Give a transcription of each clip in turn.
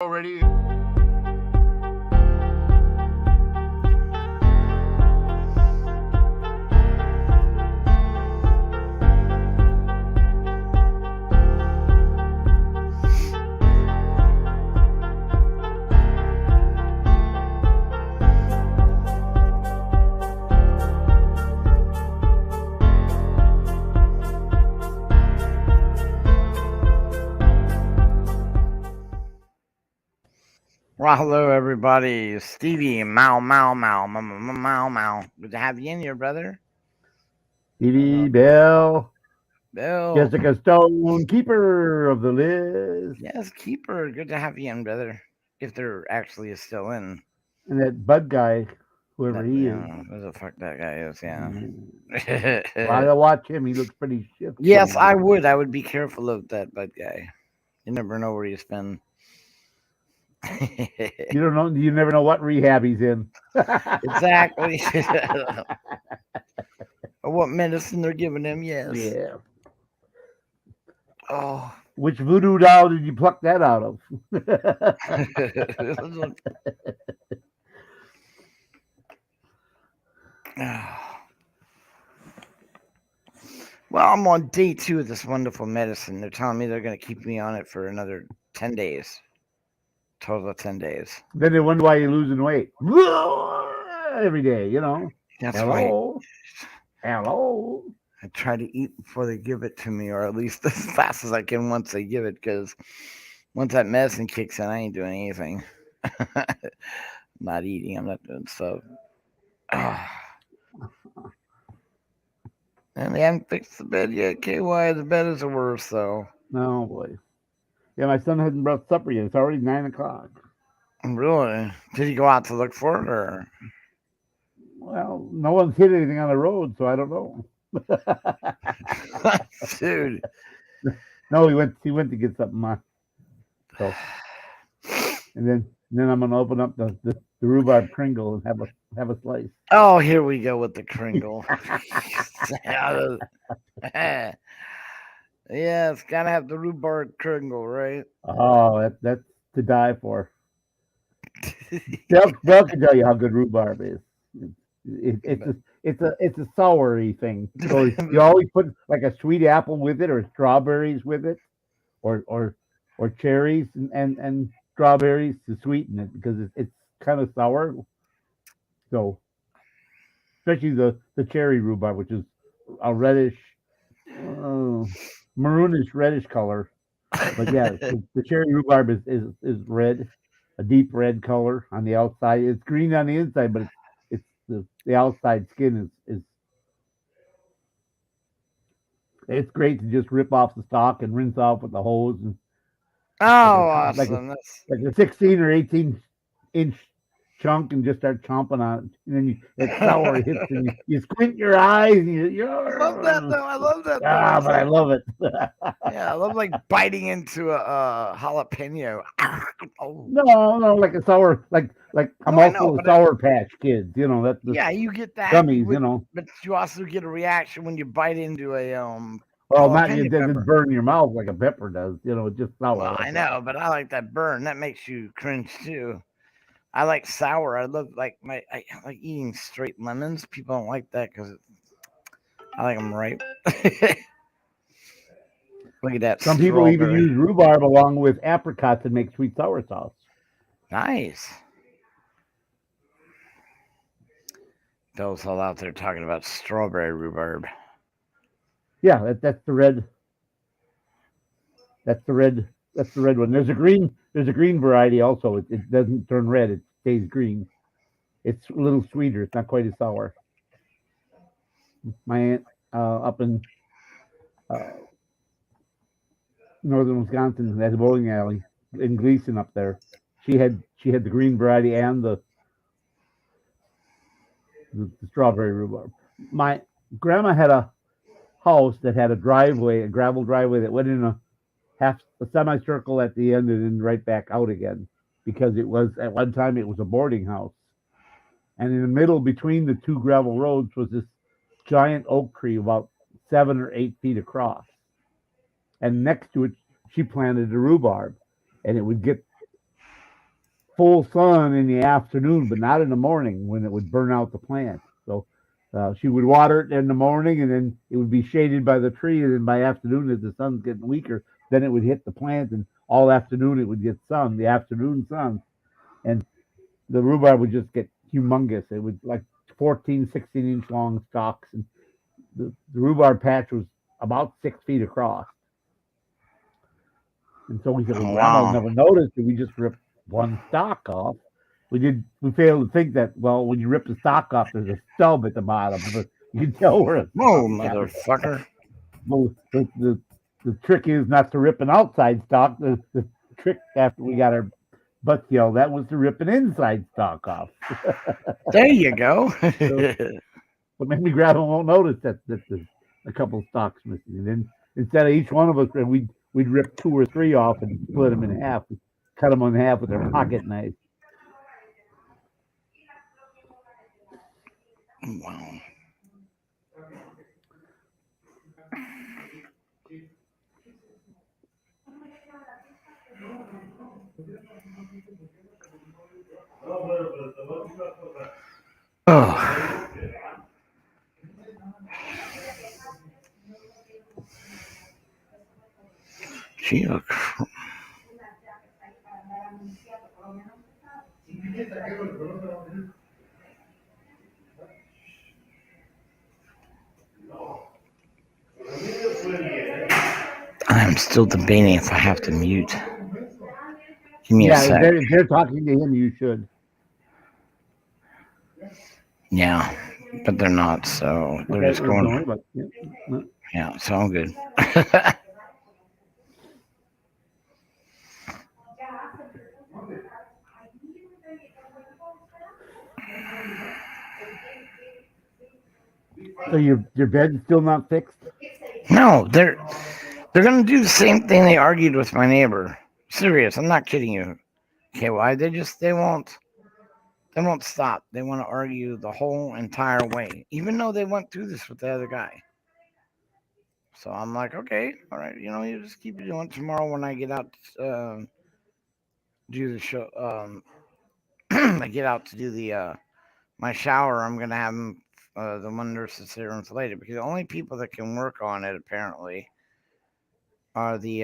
already. Well, hello, everybody. Stevie, mow, mow, mow, mow, mow, mow, mow. Good to have you in here, brother. Stevie, Bill, Bill. Jessica Stone, keeper of the list. Yes, Keeper. Good to have you in, brother. If there actually is still in. And that Bud guy, whoever That, he is. who the fuck that guy is, yeah. Well, I watch him. He looks pretty shit. Yes, I would. I would be careful of that Bud guy. You never know where he's been. You don't know. You never know what rehab he's in. Exactly. Or what medicine they're giving him, yes. Yeah. Oh. Which voodoo doll did you pluck that out of? Well, I'm on day 2 of this wonderful medicine. They're telling me they're going to keep me on it for another 10 days. Total of 10 days. Then they wonder why you're losing weight. Every day, you know. That's Hello. right. Hello. I try to eat before they give it to me, or at least as fast as I can once they give it, because once that medicine kicks in, I ain't doing anything. Not eating. I'm not doing stuff. And they haven't fixed the bed yet, KY. The bed is the worst, though. Oh, boy. Yeah, my son hasn't brought supper yet. It's already 9 o'clock. Really? Did he go out to look for it, or? Well, no one's hit anything on the road, so I don't know. Dude. No, he went to get something. So, and then I'm gonna open up the rhubarb Kringle and have a slice. Oh, here we go with the Kringle. Yes, gotta have the rhubarb Kringle, right? Oh, that's to die for. Bell can tell you how good rhubarb is. It's a soury thing. So you always put like a sweet apple with it, or strawberries with it, or cherries and strawberries to sweeten it, because it's kind of sour. So especially the cherry rhubarb, which is a reddish, maroonish reddish color. But yeah, the cherry rhubarb is red, a deep red color on the outside. It's green on the inside, but it's the outside skin is it's great to just rip off the stalk and rinse off with the hose, and Awesome. like a 16 or 18-inch chunk, and just start chomping on it. And then it's sour, it hits, and you squint your eyes, and I love that, though. I love that. But I love it. Yeah, I love like biting into a jalapeno. No, like a sour, like a mouthful of Sour Patch Kids. You know that. Yeah, you get that gummies. You know, but you also get a reaction when you bite into a Well, not it doesn't burn your mouth like a pepper does. You know, it's just sour. Well, I know, but I like that burn. That makes you cringe too. I like sour. I love I like eating straight lemons. People don't like that because I like them ripe. Look at that. Some people even use rhubarb along with apricots and make sweet sour sauce. Nice. Those all out there talking about strawberry rhubarb. Yeah, that's the red. That's the red one. There's a green variety also. It doesn't turn red. It stays green. It's a little sweeter. It's not quite as sour. My aunt up in northern Wisconsin has a bowling alley in Gleason up there. She had the green variety and the strawberry rhubarb. My grandma had a house that had a gravel driveway that went in a semicircle at the end and then right back out again, because it was at one time it was a boarding house. And in the middle between the two gravel roads was this giant oak tree about 7 or 8 feet across. And next to it, she planted a rhubarb, and it would get full sun in the afternoon, but not in the morning when it would burn out the plant. So she would water it in the morning, and then it would be shaded by the tree. And then by afternoon, as the sun's getting weaker, then it would hit the plant, and all afternoon it would get sun, the afternoon sun, and the rhubarb would just get humongous. It would like 14, 16-inch long stalks, and the rhubarb patch was about 6 feet across. And so we said, well, Oh, Grandma wow. never noticed that we just ripped one stalk off. We did. We failed to think that, well, when you rip the stalk off, there's a stub at the bottom, but you can tell where a Whoa, stalk got. motherfucker. Well, the trick is not to rip an outside stalk. The trick after we got our butts yelled at was to rip an inside stalk off. There you go. So, but maybe Grandma won't notice that there's a couple stalks missing. And then instead of each one of us, we'd rip two or three off and split them in half, cut them in half with our pocket knife. Wow. Oh, gee, I'm still debating if I have to mute. Give me a Yeah, sec. if they're talking to him, you should. Yeah, but they're not, so they're Okay, just well, don't going. worry about it. Yeah. Yeah, so I'm good. So your bed's still not fixed? No, they're gonna do the same thing they argued with my neighbor. Serious, I'm not kidding you. Okay, why they won't stop. They want to argue the whole entire way, even though they went through this with the other guy. So I'm like, okay, all right, you just keep doing it. Tomorrow when I get out, do the show. I get out to do the my shower. I'm gonna have them, the one nurse that's there insulated because the only people that can work on it apparently are the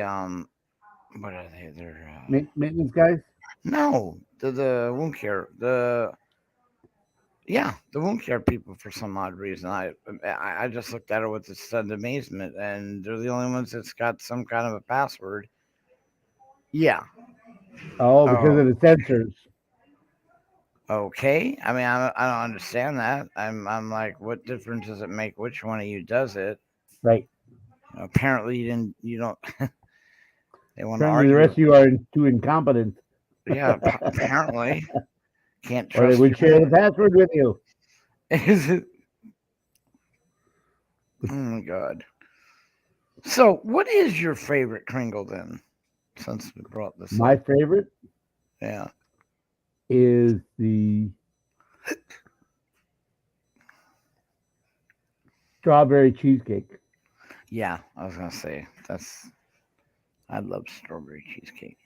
what are they? They're Maintenance guys? no, the wound care, the wound care people for some odd reason. I just looked at it with a stunned amazement, and they're the only ones that's got some kind of a password. Yeah. Oh, because Oh, of the sensors. okay. I mean, I don't understand that. I'm like, what difference does it make which one of you does it? Right. Apparently, you don't. They want to Apparently, the rest argue. of you are too incompetent, Yeah, apparently can't or they trust would your share the password with you. Is it? Oh my god. So, what is your favorite Kringle then? Since we brought this My up, favorite yeah, is the strawberry cheesecake. yeah. I was gonna say that's. I love strawberry cheesecake.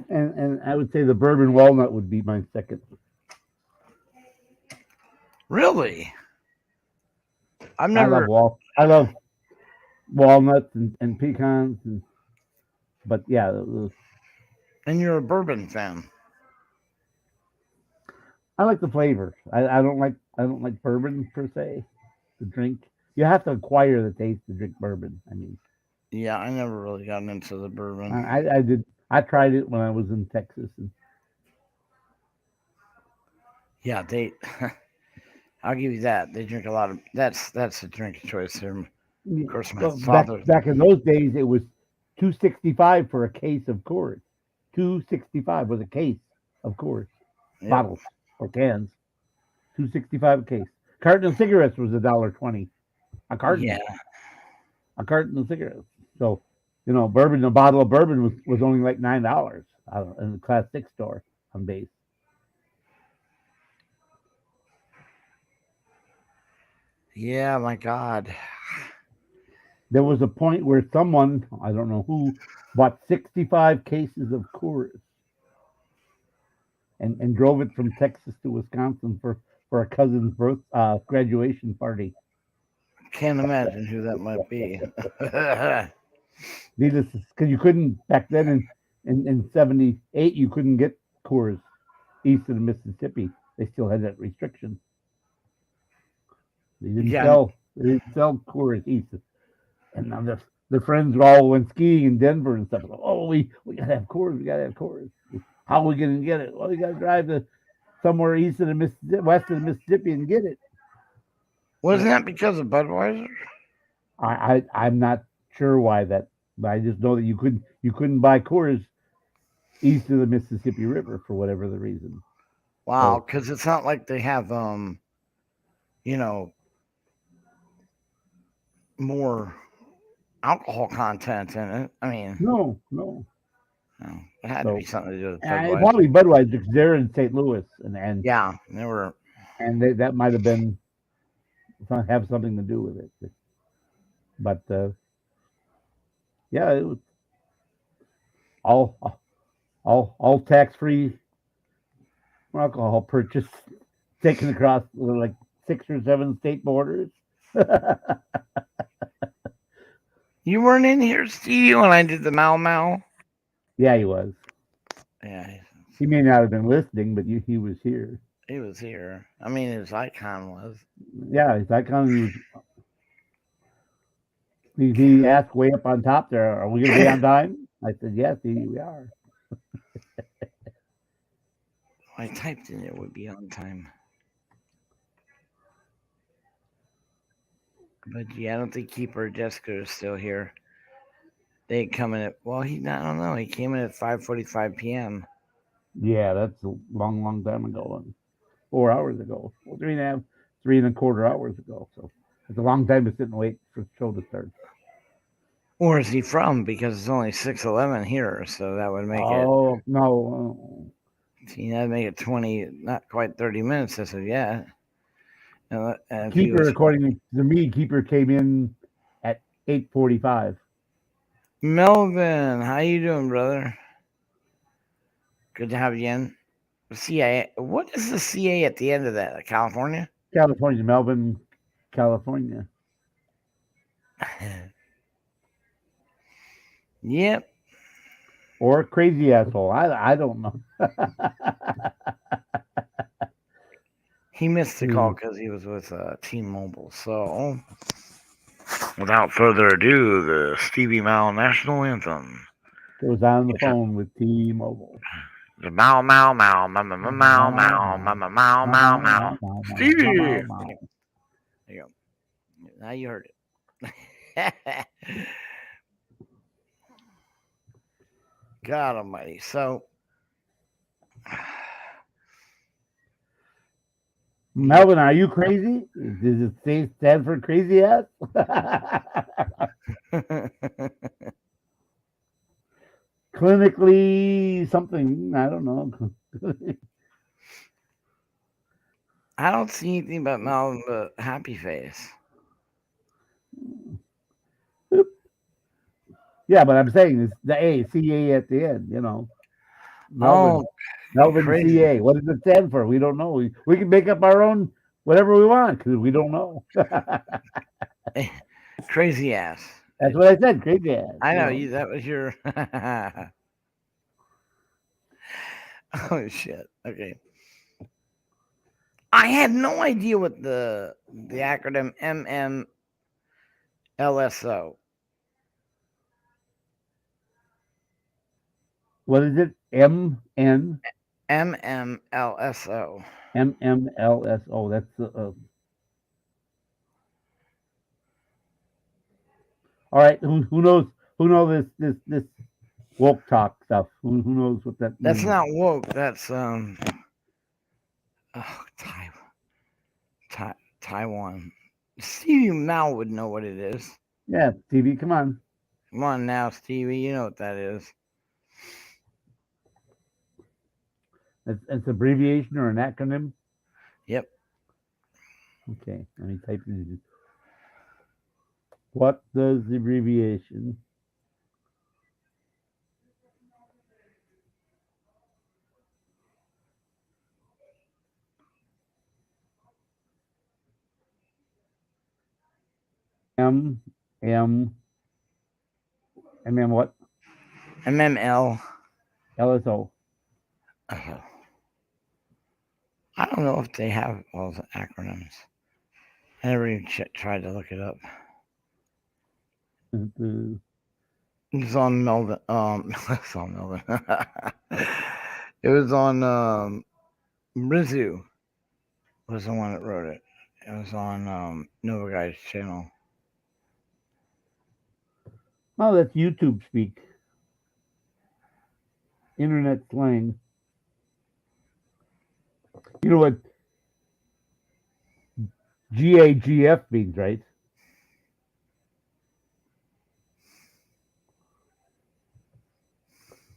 And I would say the bourbon walnut would be my second. Really? I've never. I love walnuts and pecans, but yeah, And you're a bourbon fan. I like the flavors. I don't like bourbon per se. The drink, you have to acquire the taste to drink bourbon. I mean, Yeah, I never really gotten into the bourbon. I did. I tried it when I was in Texas, and Yeah, they. I'll give you that. They drink a lot of. That's a drink of choice here. Of course, my well, back father. back in those days, it was 265 for a case of Coors. 265 was a case of Coors Yep. bottles or cans. 265 a case. Carton of cigarettes was $1.20 a Yeah. carton. A carton of cigarettes. So, bourbon. A bottle of bourbon was only like $9 in the class 6 store on base. Yeah. My God. There was a point where someone, I don't know who, bought 65 cases of Coors and drove it from Texas to Wisconsin for a cousin's graduation party. Can't imagine who that might be. Needless, because you couldn't back then in '78 you couldn't get Coors east of the Mississippi. They still had that restriction. They didn't Yeah. sell they didn't sell Coors east. And now the friends all went skiing in Denver and stuff. Oh, we gotta have Coors. We gotta have Coors. How are we gonna get it? Well, we gotta drive to somewhere east of the Mississippi, west of the Mississippi, and get it. Wasn't that because of Budweiser? I'm not sure why that, but I just know that you couldn't buy Coors east of the Mississippi River for whatever the reason. Wow, So because it's not like they have you know, more alcohol content in it. I mean, no, no. it had to be So something to do with probably Budweiser. Budweiser because they're in St. Louis, and and Yeah, they were. and that might have been have something to do with it. But yeah, it was all all tax free alcohol purchase taken across like 6 or 7 state borders. You weren't in here, Steve, when I did the Mau Mau. Yeah, he was. Yeah, He may not have been listening, but he was here. he was here. I mean, his icon was. Yeah, his icon. He asked way up on top there, "Are we going to be on time?" I said, "Yes, we are." I typed in it would be on time. But yeah, I don't think Keeper Jessica is still here. They come in at I don't know. He came in at 5:45 p.m. Yeah, that's a long, long time ago. 4 hours ago. Well, 3.25 hours ago. So it's a long time to sit and wait for the show to start. Where is he from? Because it's only 6:11 here, so that would make it. Oh no. See, that'd make it 20, not quite 30 minutes. I said, yeah. And if he Keeper, was from according to me, Keeper came in at 8:45. Melvin, how you doing, brother? Good to have you in. CA. What is the CA at the end of that? California? California, Melbourne, California. Yep. Or crazy asshole. I don't know. He missed the call because he was with T-Mobile. So, without further ado, the Stevie Mao national anthem. Was on the phone with T-Mobile. The Mao Mao Mao Mama Mao Mao Mama Mao Mao Mao Stevie. There you go. Now you heard it. God Almighty. So, Melvin, are you crazy? Does it say stand for crazy ass? Clinically, something I don't know. I don't see anything about Melvin but happy face. Yeah, but I'm saying it's the CA at the end. Oh, Melvin crazy. CA. What does it stand for? We don't know. We can make up our own whatever we want because we don't know. Crazy ass. That's what I said. Crazy ass. I know you. That was your. Oh shit. Okay. I had no idea what the acronym MMLSO. What is it? MN MMLSO. MMLSO. That's all right. Who knows? Who knows this woke talk stuff? Who knows what that That's means? not woke. That's Taiwan. Stevie Mao would know what it is. Yeah, TV. Come on. Come on now, Stevie. You know what that is. It's abbreviation or an acronym. Yep. Okay, let me type it. What does the abbreviation M M what? MML. LSO. Uh, I don't know if they have all the acronyms. I never even tried to look it up. It was on Melvin. It's on Melvin. It was on Rizu was the one that wrote it. It was on Nova Guy's channel. Oh, that's YouTube speak. Internet slang. You know what GAGF means, right?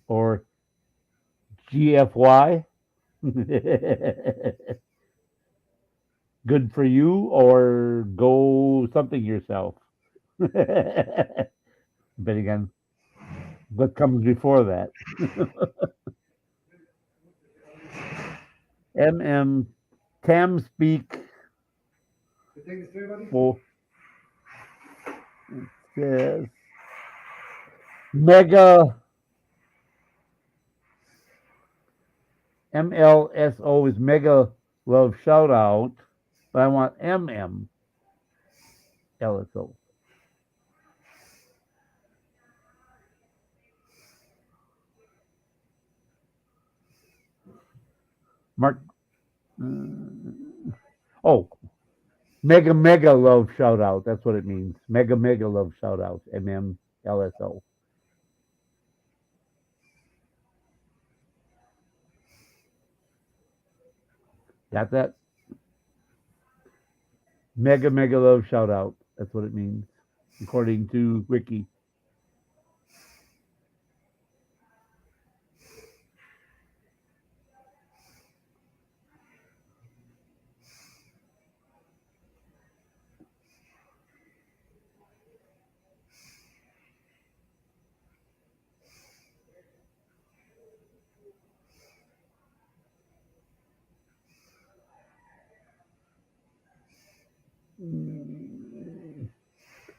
Or GFY? Good for you, or go something yourself. Depending on what comes before that. MM Tam speak for it says mega MLSO is mega love shout out, but I want MMLSO. Mark oh, mega love shout out. That's what it means. Mega love shout out. MMLSO. Got that? Mega love shout out. That's what it means, according to Wiki.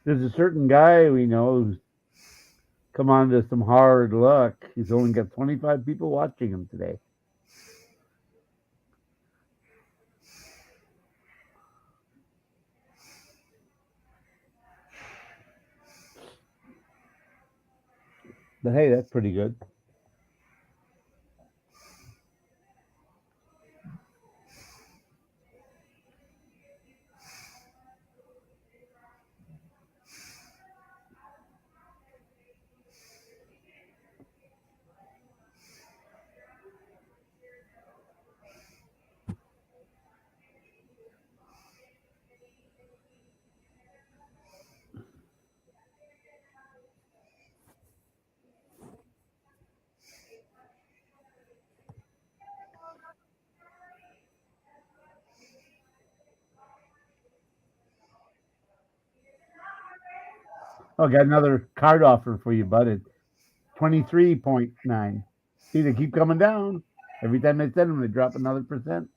There's a certain guy we know who's come on to some hard luck. He's only got 25 people watching him today. But hey, that's pretty good. Oh, got another card offer for you, bud. It's 23.9. See, they keep coming down. Every time I send them, they drop another percent.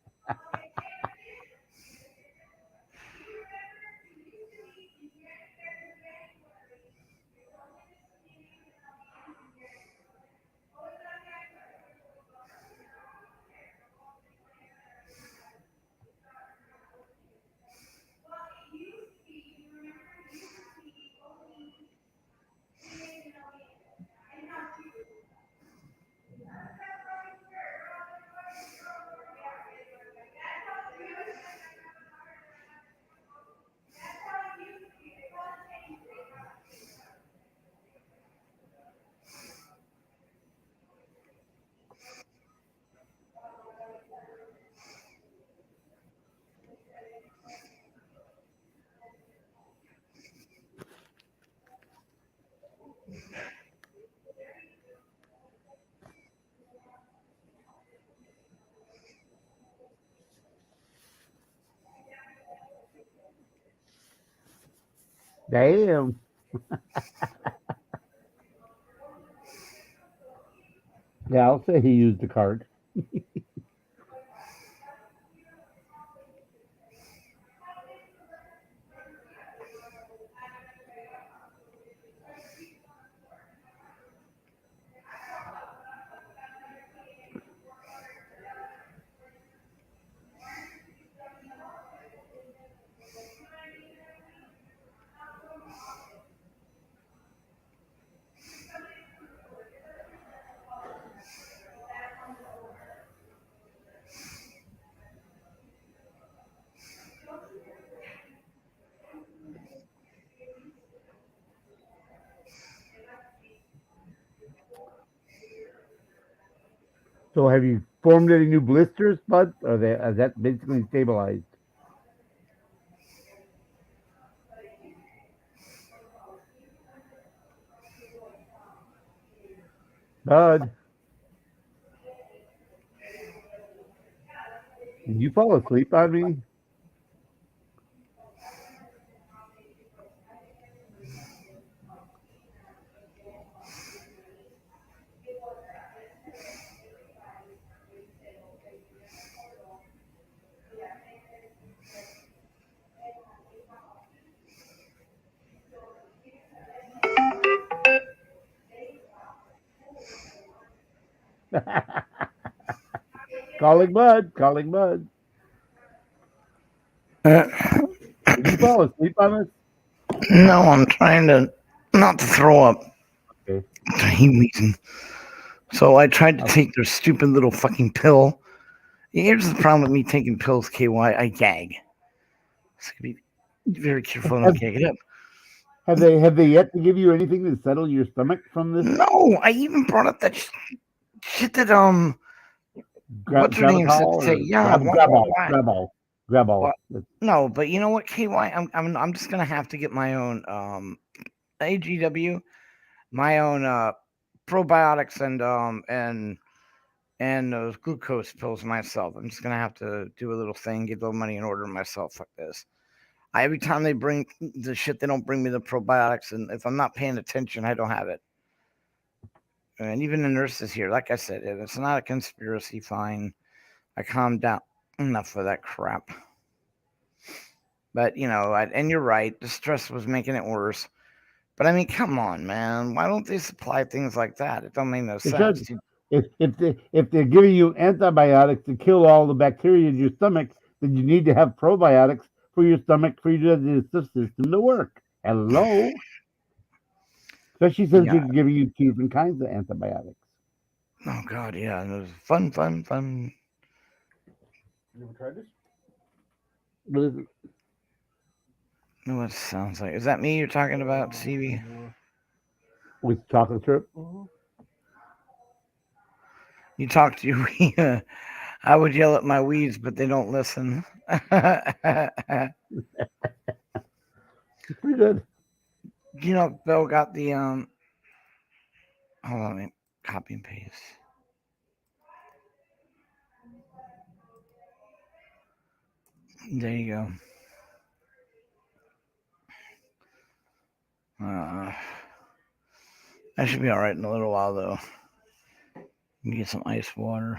Damn. Yeah, I'll say he used the card. So have you formed any new blisters, Bud? Or is that basically stabilized? Bud, did you fall asleep on me? Calling Bud, calling Bud. Did you fall asleep on us? No, I'm trying to not to throw up. Okay. I hate wheezing. So I tried to Okay. take their stupid little fucking pill. Here's the problem with me taking pills, KY. I gag. So be very careful I don't Have, gag it up. have they yet to give you anything to settle your stomach from this No, I even brought up that shit that what's her name gravital said to take. or Yeah, graball? what? No, but you know what, KY? I'm just gonna have to get my own AGW, my own probiotics and those glucose pills myself. I'm just gonna have to do a little thing, get a little money, and order myself. Fuck this. Every time they bring the shit, they don't bring me the probiotics, and if I'm not paying attention, I don't have it. And even the nurses here, like I said, if it's not a conspiracy, fine. I calmed down. Enough of that crap. But and you're right. The stress was making it worse. But I mean, come on, man. Why don't they supply things like that? It don't make no They sense. should. If they're giving you antibiotics to kill all the bacteria in your stomach, then you need to have probiotics for your stomach for your digestive system to work. Hello, especially since Yeah. they're giving you two different kinds of antibiotics. Oh God, yeah. And it was fun. You ever tried this? What is it? Know what it sounds like? Is that me you're talking about, CB? With chocolate syrup? You talk to your. I would yell at my weeds, but they don't listen. It's pretty good. Bill got the Hold on, let me copy and paste. There you go. I should be all right in a little while, though. Get some ice water.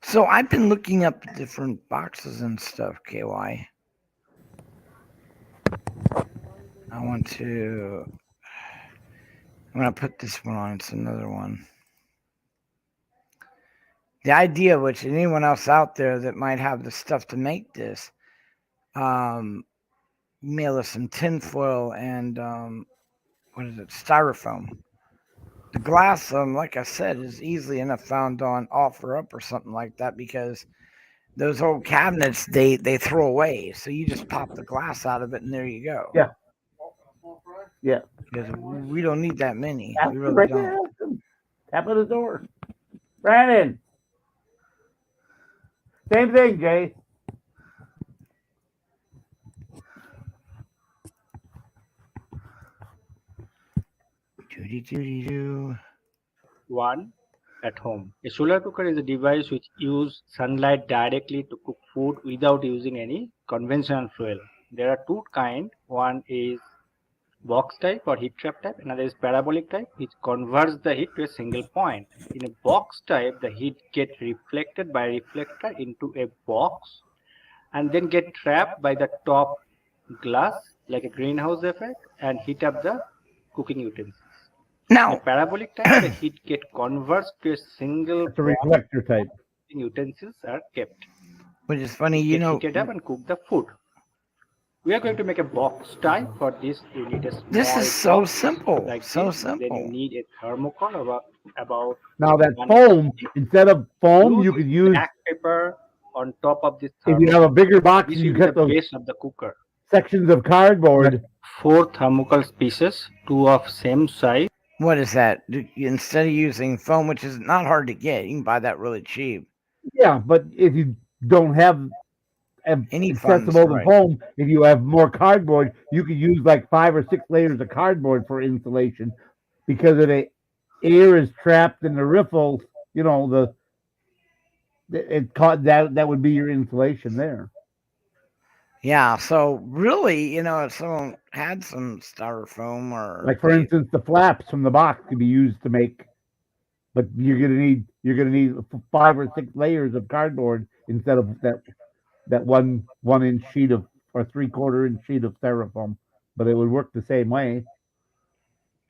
So I've been looking up different boxes and stuff, KY. I want to. I'm gonna put this one on. It's another one. The idea, which anyone else out there that might have the stuff to make this, mail us some tinfoil and what is it, styrofoam. The glass, like I said, is easily enough found on OfferUp or something like that because those old cabinets they throw away. So you just pop the glass out of it and there you go. Yeah. Yeah. Because we don't need that many. Ask We him really right don't. there. Ask him. Tap on the door. Brandon. Same thing, Jay. Doody. One, at home. A solar cooker is a device which uses sunlight directly to cook food without using any conventional fuel. There are two kinds. One is box type or heat trap type, another is parabolic type, which converts the heat to a single point. In a box type, the heat gets reflected by a reflector into a box and then get trapped by the top glass like a greenhouse effect and heat up the cooking utensils. In a Now, parabolic type, the heat get converts to a single That's a point. reflector type. Utensils are kept. which is funny, It get heated up and cook the food. We are going to make a box type. For this, you need a small this is so box simple. like So this. Then you simple. need a thermocol about Now that 1 foam, instead of foam, Glue you could use black paper on top of this if you have a thermocol. bigger box This and you will be the cut those. base of the cooker. sections of But cardboard. 4 thermocol pieces, 2 of same size. What is that? Instead of using foam, which is not hard to get, you can buy that really cheap. Yeah, but if you don't have Any funds, accessible to right? foam, if you have more cardboard, you could use like 5 or 6 layers of cardboard for insulation because of the air is trapped in the riffles. You know it caught that would be your insulation there. Yeah. So really, if someone had some styrofoam or Like for instance, the flaps from the box could be used to make, but you're gonna need 5 or 6 layers of cardboard instead of that one inch sheet of or 3/4 inch sheet of styrofoam. But it would work the same way.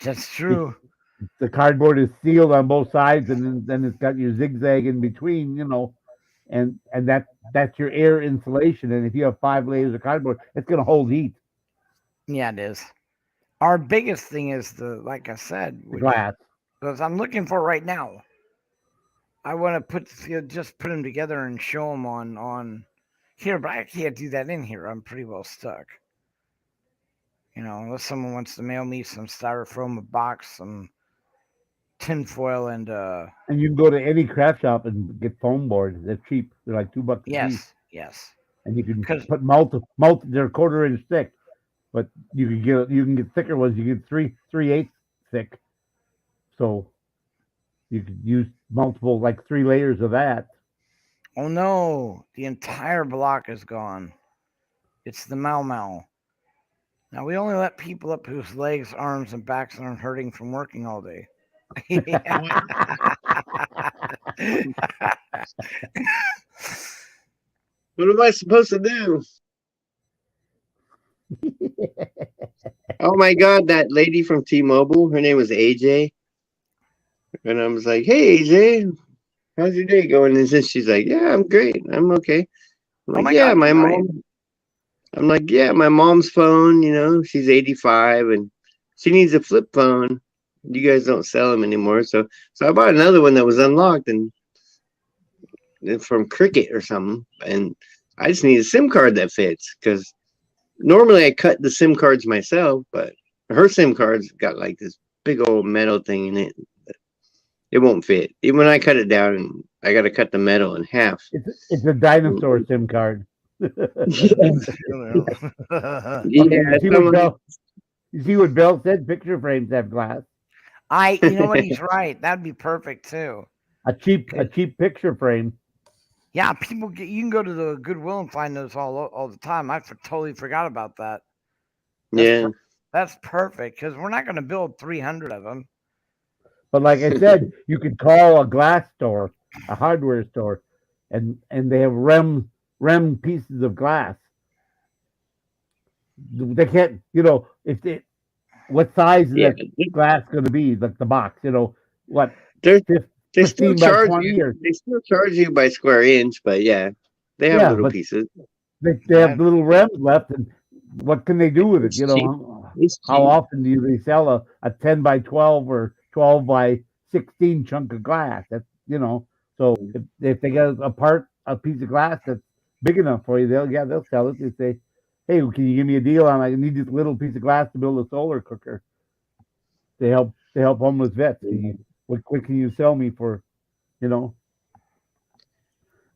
that's The, true. the cardboard is sealed on both sides, and then it's got your zigzag in between. And that's your air insulation. And if you have 5 layers of cardboard, it's gonna hold heat. Yeah, it is. Our biggest thing is like I said, The which glass. because I'm looking for right now. I want to just put them together and show them on here, but I can't do that in here. I'm pretty well stuck. Unless someone wants to mail me some styrofoam, a box, some tinfoil, and And you can go to any craft shop and get foam boards. They're cheap. They're like $2 a piece, yes, and you can because put they're 1/4 inch thick, but you can get thicker ones. You get 3/8 thick, so you could use multiple, like 3 layers of that. oh no, the entire block is gone. It's the Mau Mau. Now we only let people up whose legs, arms, and backs aren't hurting from working all day. What am I supposed to do? Oh my God, that lady from T-Mobile, her name was AJ. And I was like, hey, AJ, how's your day going? And then she's like, yeah, I'm great. I'm okay. I'm Oh like, my yeah, God, my you're right. mom. I'm like, yeah, my mom's phone, she's 85 and she needs a flip phone. You guys don't sell them anymore. So I bought another one that was unlocked and from Cricket or something. And I just need a SIM card that fits because normally I cut the SIM cards myself, but her SIM card's got like this big old metal thing in it. It won't fit. Even when I cut it down, I got to cut the metal in half. It's a dinosaur SIM card. Yeah, Okay, yeah. you see what Bill said? Picture frames have glass. You know what? He's right. That'd be perfect too. A cheap picture frame. Yeah, you can go to the Goodwill and find those all the time. Totally forgot about that. That's Yeah. that's perfect because we're not going to build 300 of them. But like I said, you could call a glass store, a hardware store, and they have rem pieces of glass. They can't, if they what size is Yeah. that glass going to be? Like the box, what They're, they still 15 by charge 20 you. or They still charge you by square inch, but yeah, they have yeah, little but pieces. they have That, little rems left, and what can they do with it? It's cheap. It's How cheap. often do they sell a 10 by 12 or 12 by 16 chunk of glass? So if they got a piece of glass that's big enough for you, they'll sell it. They say, hey, can you give me a deal on? I need this little piece of glass to build a solar cooker. They help homeless vets. What can you sell me for? You know,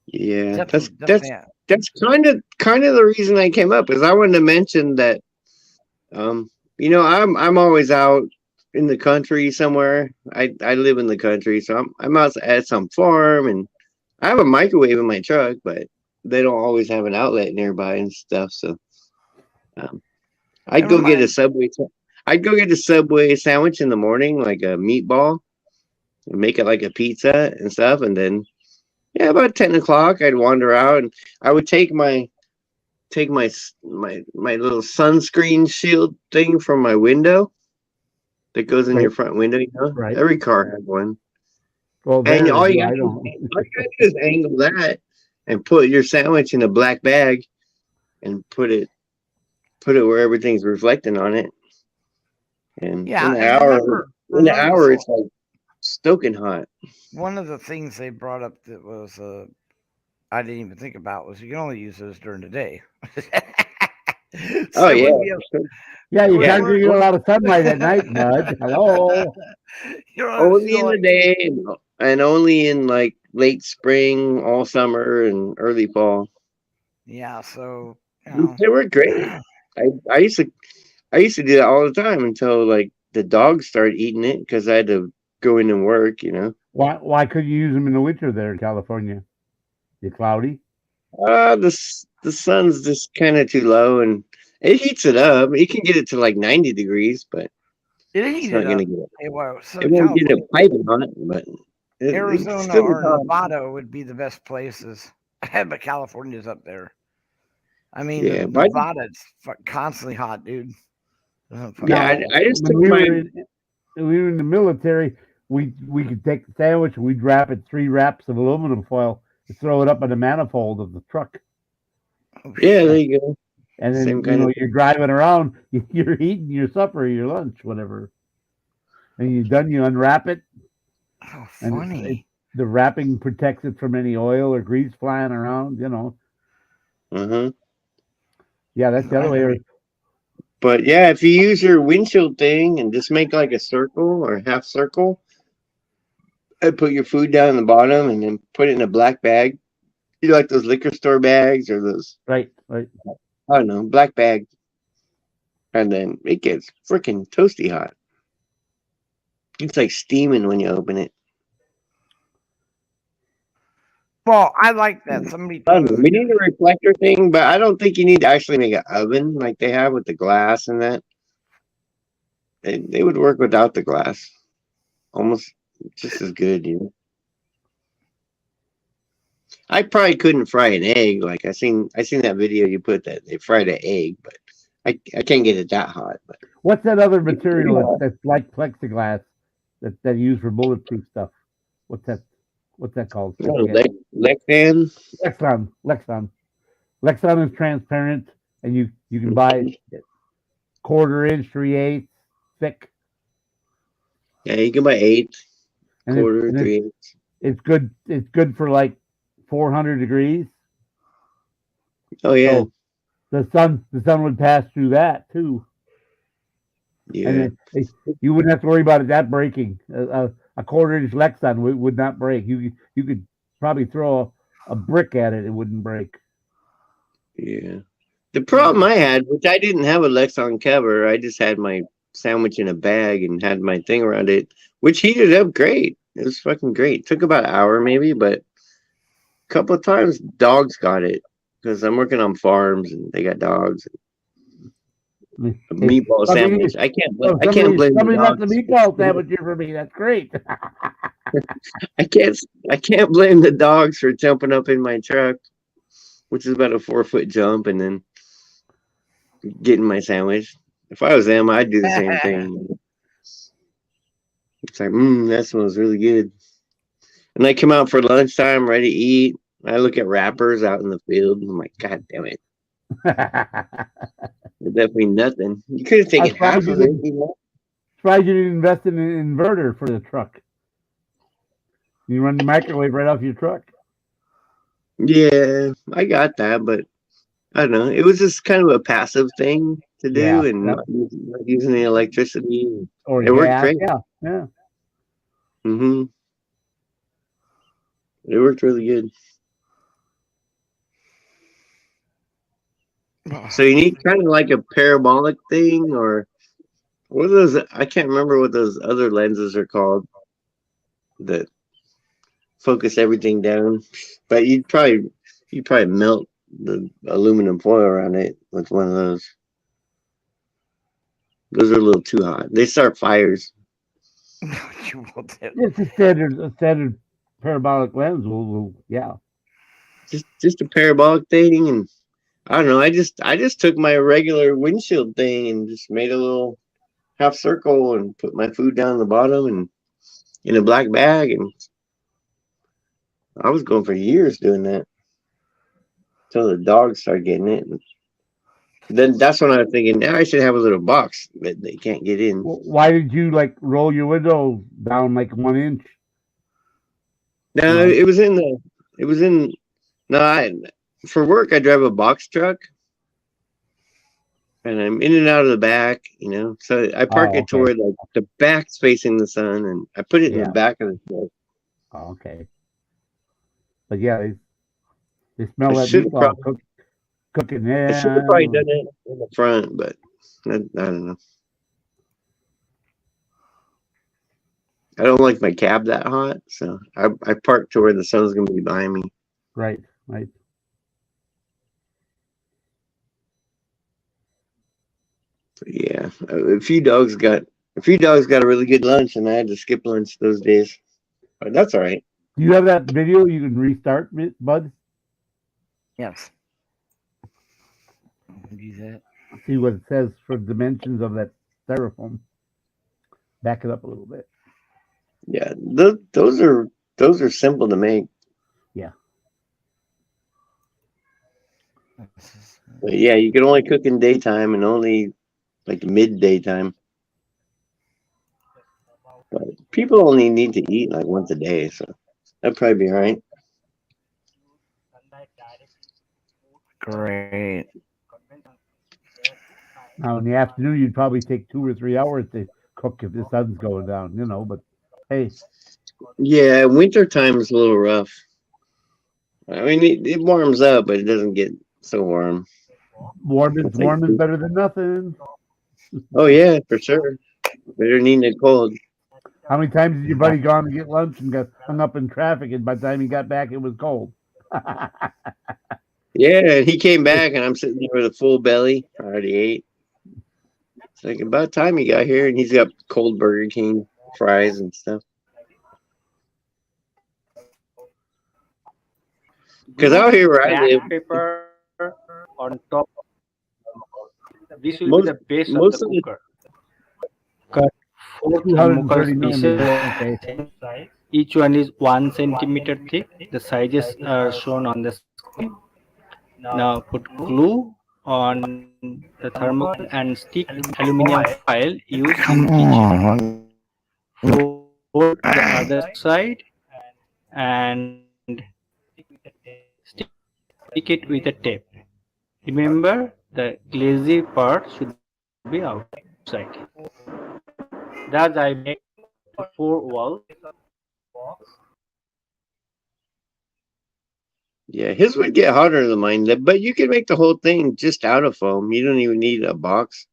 Yeah, that's definitely, that's definitely. that's kind of the reason I came up is I wanted to mention that um I'm always out in the country somewhere. I live in the country, so I'm out at some farm and I have a microwave in my truck, but they don't always have an outlet nearby and stuff. So um, I'd It go get a reminds. subway. I'd go get a Subway sandwich in the morning, like a meatball, and make it like a pizza and stuff, and then yeah, about 10 o'clock, I'd wander out and I would take my little sunscreen shield thing from my window that goes in your right, front window. right. Every car has one, Well, and there they do. I don't. all you gotta do is angle that and put your sandwich in a black bag and put it where everything's reflecting on it, and Yeah, and remember, it's like stoking hot. one of the things they brought up that was I didn't even think about was you can only use those during the day. Oh yeah. When you Yeah, you quit Yeah. can't work, get a lot of sunlight at night, Mud. Hello. you don't Only feel in the like day and only in like late spring, all summer, and early fall. yeah. So They were great. I used to do that all the time until like the dogs started eating it because I had to go in and work. Why couldn't you use them in the winter there in California? You cloudy? The sun's just kind of too low and it heats it up. It can get it to like 90 degrees, but it it's heated not gonna up. get it. Hey, well, It so won't get it California, piping hot, but it Arizona, still is or hot. Nevada would be the best places. But California's up there. I mean, Yeah, but Nevada's constantly hot, dude. Doesn't fucking yeah, Now, matter. I just when took my we were in the military, we could take the sandwich and we'd wrap it 3 wraps of aluminum foil and throw it up in the manifold of the truck. Oh yeah. There shit. you go. And Same then, kind of you're driving around, you're eating your supper, your lunch, whatever. And you're done, you unwrap it, Oh, and funny. the wrapping protects it from any oil or grease flying around. Uh-huh. Yeah, that's the other way. But yeah, if you use your windshield thing and just make like a circle or half circle and put your food down in the bottom and then put it in a black bag. You like those liquor store bags or those, Right. I don't know, black bag. And then it gets freaking toasty hot. It's like steaming when you open it. Well, I like that. Somebody I don't told know. us. We need a reflector thing, but I don't think you need to actually make an oven like they have with the glass and that. They would work without the glass. Almost just as good. I probably couldn't fry an egg. Like I seen that video you put that they fried an egg, but I can't get it that hot. But What's that other it's pretty material hot. that's like plexiglass that they use for bulletproof stuff? What's that? What's that called? I Oh, forget. Lexan. Lexan is transparent, and you can buy it 1/4 inch, 3/8 thick, Yeah, you can buy 8, and it's quarter, and it's 3. it's good. It's good for like 400 degrees. Oh yeah, So the sun would pass through that too, and yeah, you wouldn't have to worry about that breaking. A 1/4 inch Lexan would not break. You could probably throw a brick at it; it wouldn't break. yeah. The problem I had, which I didn't have a Lexan cover, I just had my sandwich in a bag and had my thing around it, which heated up great. It was fucking great. Took about an hour maybe, but a couple of times dogs got it because I'm working on farms and they got dogs. A Hey, meatball somebody, sandwich. I can't blame the somebody left the dogs. meatball sandwich here for me. That's great. I can't blame the dogs for jumping up in my truck, which is about a 4-foot jump, and then getting my sandwich. If I was them, I'd do the same thing. It's like, that smells really good. And I come out for lunchtime, ready to eat. I look at wrappers out in the field, and I'm like, God damn it. There's definitely nothing. You could have I'm taken half surprised you of it, didn't. Surprised you didn't invest in an inverter for the truck. You run the microwave right off your truck. Yeah, I got that, but I don't know. It was just kind of a passive thing to Yeah. do and Yep. not using the electricity. Or It worked gas. great. Yeah. hmm It worked really good. So you need kind of like a parabolic thing, or what are those? I can't remember what those other lenses are called that focus everything down. But you'd probably melt the aluminum foil around it with one of those. Those are a little too hot. They start fires. You will do. It's a standard parabolic lens. Yeah. Just a parabolic thing, and I don't know. I just took my regular windshield thing and just made a little half circle and put my food down the bottom and in a black bag, and I was going for years doing that until the dogs started getting it. And then that's when I was thinking, now I should have a little box that they can't get in. Why did you like roll your window down like 1 inch? No, No. it was in, no, for work, I drive a box truck. and I'm in and out of the back, you know. So I park Oh, it to okay. where the back's facing the sun, and I put it in the Yeah. back of the truck. Oh, okay. But yeah, they I smell that should have meatball probably cooking. I should have Yeah. probably done it in the front, but I don't know. I don't like my cab that hot, so I park to where the sun's gonna be behind me. Right. Right. But yeah, a few dogs got a really good lunch, and I had to skip lunch those days. But that's all right. Do you have that video you can restart, Bud? Yes. Do that. See what it says for dimensions of that styrofoam. Back it up a little bit. Yeah, those are simple to make. Yeah. But yeah, you can only cook in daytime and only like midday time. But people only need to eat like once a day, so that'd probably be all right. Great. Now in the afternoon, you'd probably take 2 or 3 hours to cook if the sun's going down, you know. But hey, Yeah, winter time is a little rough. I mean, it warms up, but it doesn't get so warm. It's like, warm is better than nothing. oh yeah, for sure. Better than eating it cold. How many times did your buddy gone to get lunch and got hung up in traffic, and by the time he got back, it was cold? Yeah, and he came back, and I'm sitting there with a full belly. I already ate. It's like about time he got here, and he's got cold Burger King fries and stuff. Because out here where I live, Black pepper on top. This will be most the base of most the of the cooker. Cut 4 230 thermocol millimeters. pieces. Okay. Each one is 1 centimeter thick. The sizes are shown on the screen. Now put glue on the thermocol and stick aluminum foil used in Come kitchen. on. Fold the other side and stick it with a tape. Remember, the glazy part should be outside. Thus, I make 4 walls. yeah, his would get hotter than mine, but you can make the whole thing just out of foam. You don't even need a box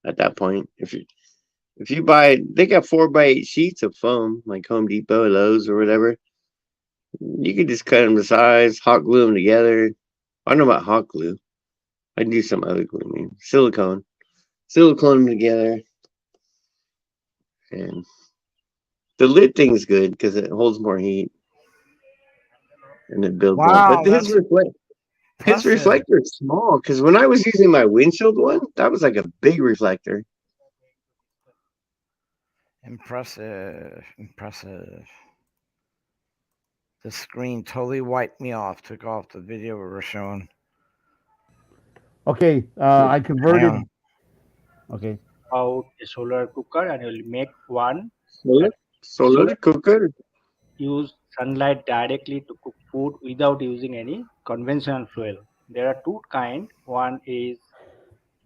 at that point. If you buy, they got 4x8 sheets of foam, like Home Depot, Lowe's, or whatever. You could just cut them to size, hot glue them together. I don't know about hot glue. I do some other glue, I mean silicone them together, and the lid thing's good because it holds more heat and it builds up. Wow, But his impressive. reflector is small because when I was using my windshield one, that was like a big reflector. Impressive. The screen totally wiped me off, took off the video we were showing. Okay. I converted. Damn. Okay. Out a solar cooker and you'll make one. Solar cooker. Use sunlight directly to cook food without using any conventional fuel. There are two kinds. One is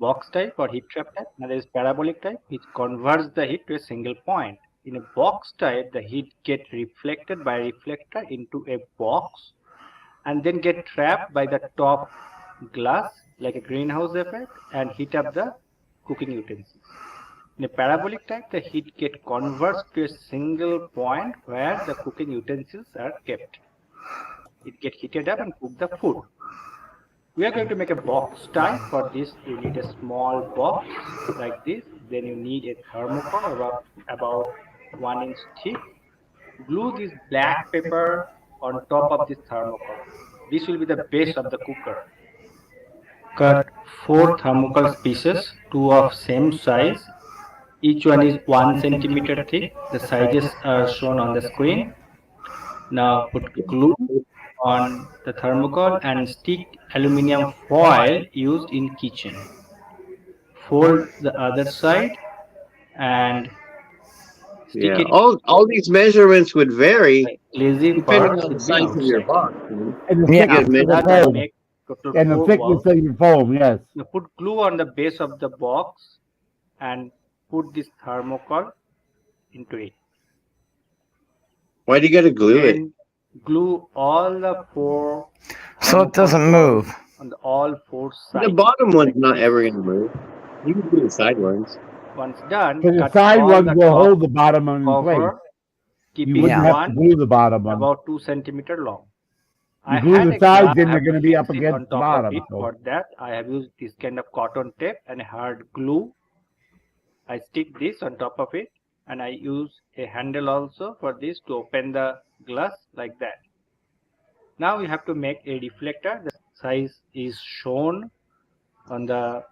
box type or heat trap type. Another is parabolic type, which converts the heat to a single point. In a box type, the heat gets reflected by a reflector into a box and then get trapped by the top glass like a greenhouse effect and heat up the cooking utensils. In a parabolic type, the heat gets converts to a single point where the cooking utensils are kept. It gets heated up and cook the food. We are going to make a box type. For this, you need a small box like this. Then you need a thermocol about 1 inch thick. Glue this black pepper on top of this thermocol. This will be the base of the cooker. Cut 4 thermocol pieces, 2 of same size. Each one is 1 centimeter thick. The sizes are shown on the screen. Now put glue on the thermocol and stick aluminum foil used in kitchen. Fold the other side and stick Yeah, it. all these measurements would vary Lazy depending part on the should be size of your outside. box. And the Yeah. thickness of the That I foam. make total And the 4 thickness balls. of your foam, yes. You put glue on the base of the box and put this thermocol into it. Why do you gotta glue it? Then glue all the 4 So it doesn't thermocol balls move. on all 4 The sides. bottom one's like not this. ever gonna move. You can do the side ones. Once done, Because the cut side all ones the will top hold the bottom one in place. cover, You keeping wouldn't Yeah. have to one glue the bottom one. about 2 centimeter long. You I glue had the a sides, glass, then I they're have going to to be up fix it against on the top of bottom. it. So For that, I have used this kind of cotton tape and hard glue. I stick this on top of it, and I use a handle also for this to open the glass like that. Now we have to make a reflector. The size is shown on the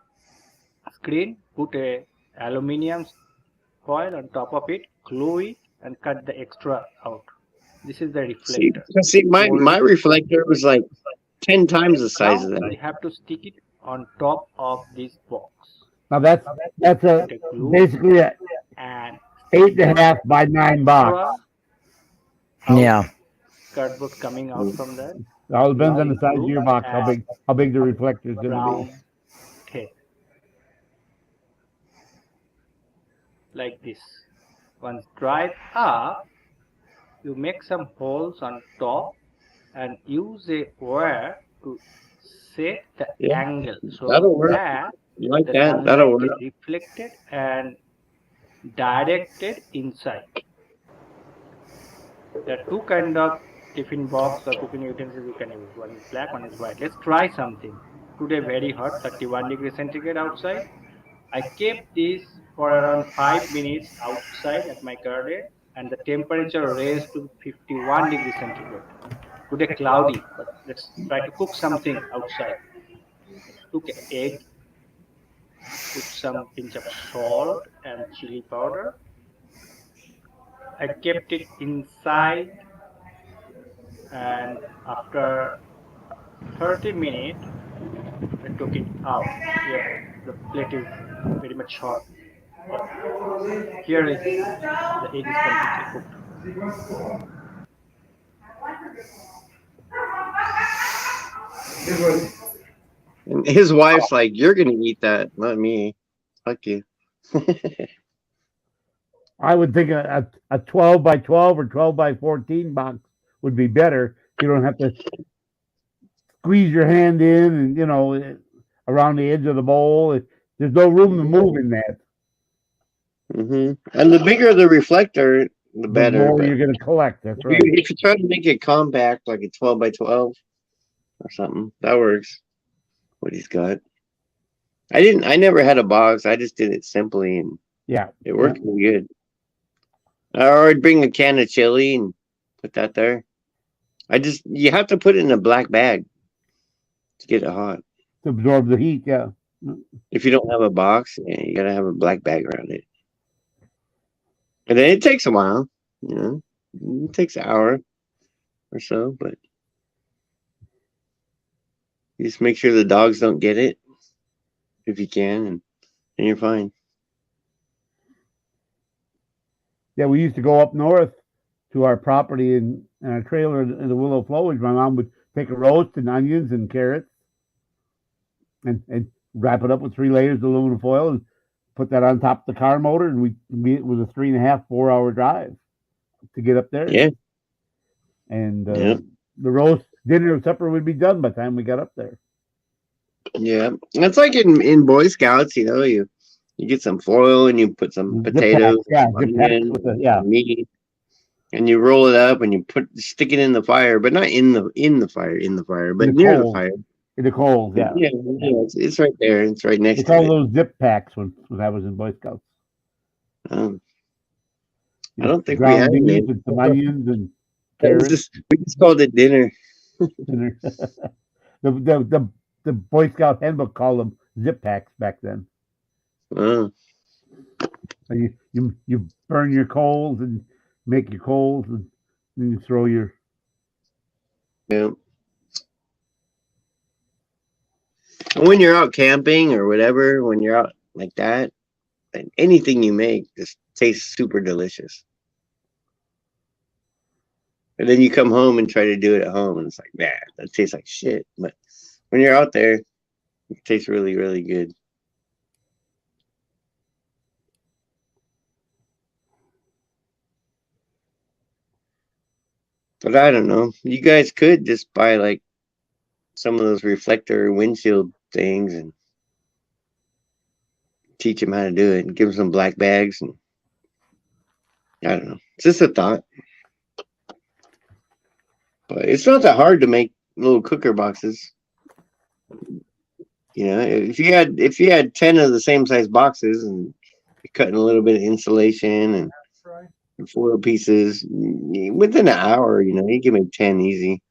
screen. Put a aluminium foil on top of it, glue it, and cut the extra out. This is the See, reflector. my reflector was like 10 times the size Now of we that. have to stick it on top of this box. now that's a Put a glue basically a and 8.5 by 9 box. extra out Yeah. cardboard coming out from there. It all depends on Using the size of glue your box, and how big the reflector is going to be. brown tape like this. Once dried up, you make some holes on top and use a wire to set the Yeah, angle so that'll work. that You like the that? That'll sunlight work. is reflected and directed inside. There are 2 kind of tiffin box or cooking utensils you can use. One is black, one is white. Let's try something. Today very hot, 31 degrees centigrade outside. I kept this for around 5 minutes outside at my garden, and the temperature raised to 51 degrees centigrade. Today cloudy, but let's try to cook something outside. Took an egg, put some pinch of salt and chili powder. I kept it inside, and after 30 minutes I took it out. Here the plate is very much hot. But here is the egg is completely cooked. And his wife's like, "You're gonna eat that, not me. Fuck you." I would think a 12 by 12 or 12 by 14 box would be better. You don't have to squeeze your hand in and, around the edge of the bowl. There's no room to move in that. And the bigger the reflector, the The better. more But you're going to collect. That's if right. you try to make it compact, like a 12 by 12 or something, that works. What he's got. I never had a box. I just did it simply, and Yeah. it worked pretty good. Or I'd bring a can of chili and put that there. You have to put it in a black bag to get it hot. To absorb the heat, yeah. If you don't have a box, yeah, you gotta have a black bag around it. And then it takes a while, It takes an hour or so, but you just make sure the dogs don't get it if you can, and you're fine. Yeah, we used to go up north to our property in our trailer in the Willow Flowage. My mom would take a roast and onions and carrots and wrap it up with 3 layers of aluminum foil and put that on top of the car motor. And it was a 3.5, 4 hour drive to get up there. Yeah. And Yeah. the roast, dinner, and supper would be done by the time we got up there. Yeah. That's like in Boy Scouts, you get some foil and you put some Zip potatoes, packs, yeah, some zip packs onions, with the meat, and you roll it up and you stick it in the fire, but not in the fire, but near the fire. In the coals, yeah. Yeah, it's right there. It's right next They to call it. those zip packs when I was in Boy Scouts. I don't think we Ground had beans it. and some onions and carrots. We just called it dinner. the Boy Scout handbook called them zip packs back then. Oh, So you burn your coals and make your coals, and then you throw your. yeah. When you're out camping or whatever, when you're out like that, and anything you make just tastes super delicious. And then you come home and try to do it at home, and it's like, man, that tastes like shit. But when you're out there, it tastes really, really good. But I don't know. You guys could just buy like some of those reflector windshield things and teach them how to do it and give them some black bags. And I don't know. It's just a thought. But it's not that hard to make little cooker boxes. You know, if you had 10 of the same size boxes and you're cutting a little bit of insulation and foil pieces within an hour, you know, you can make 10 easy.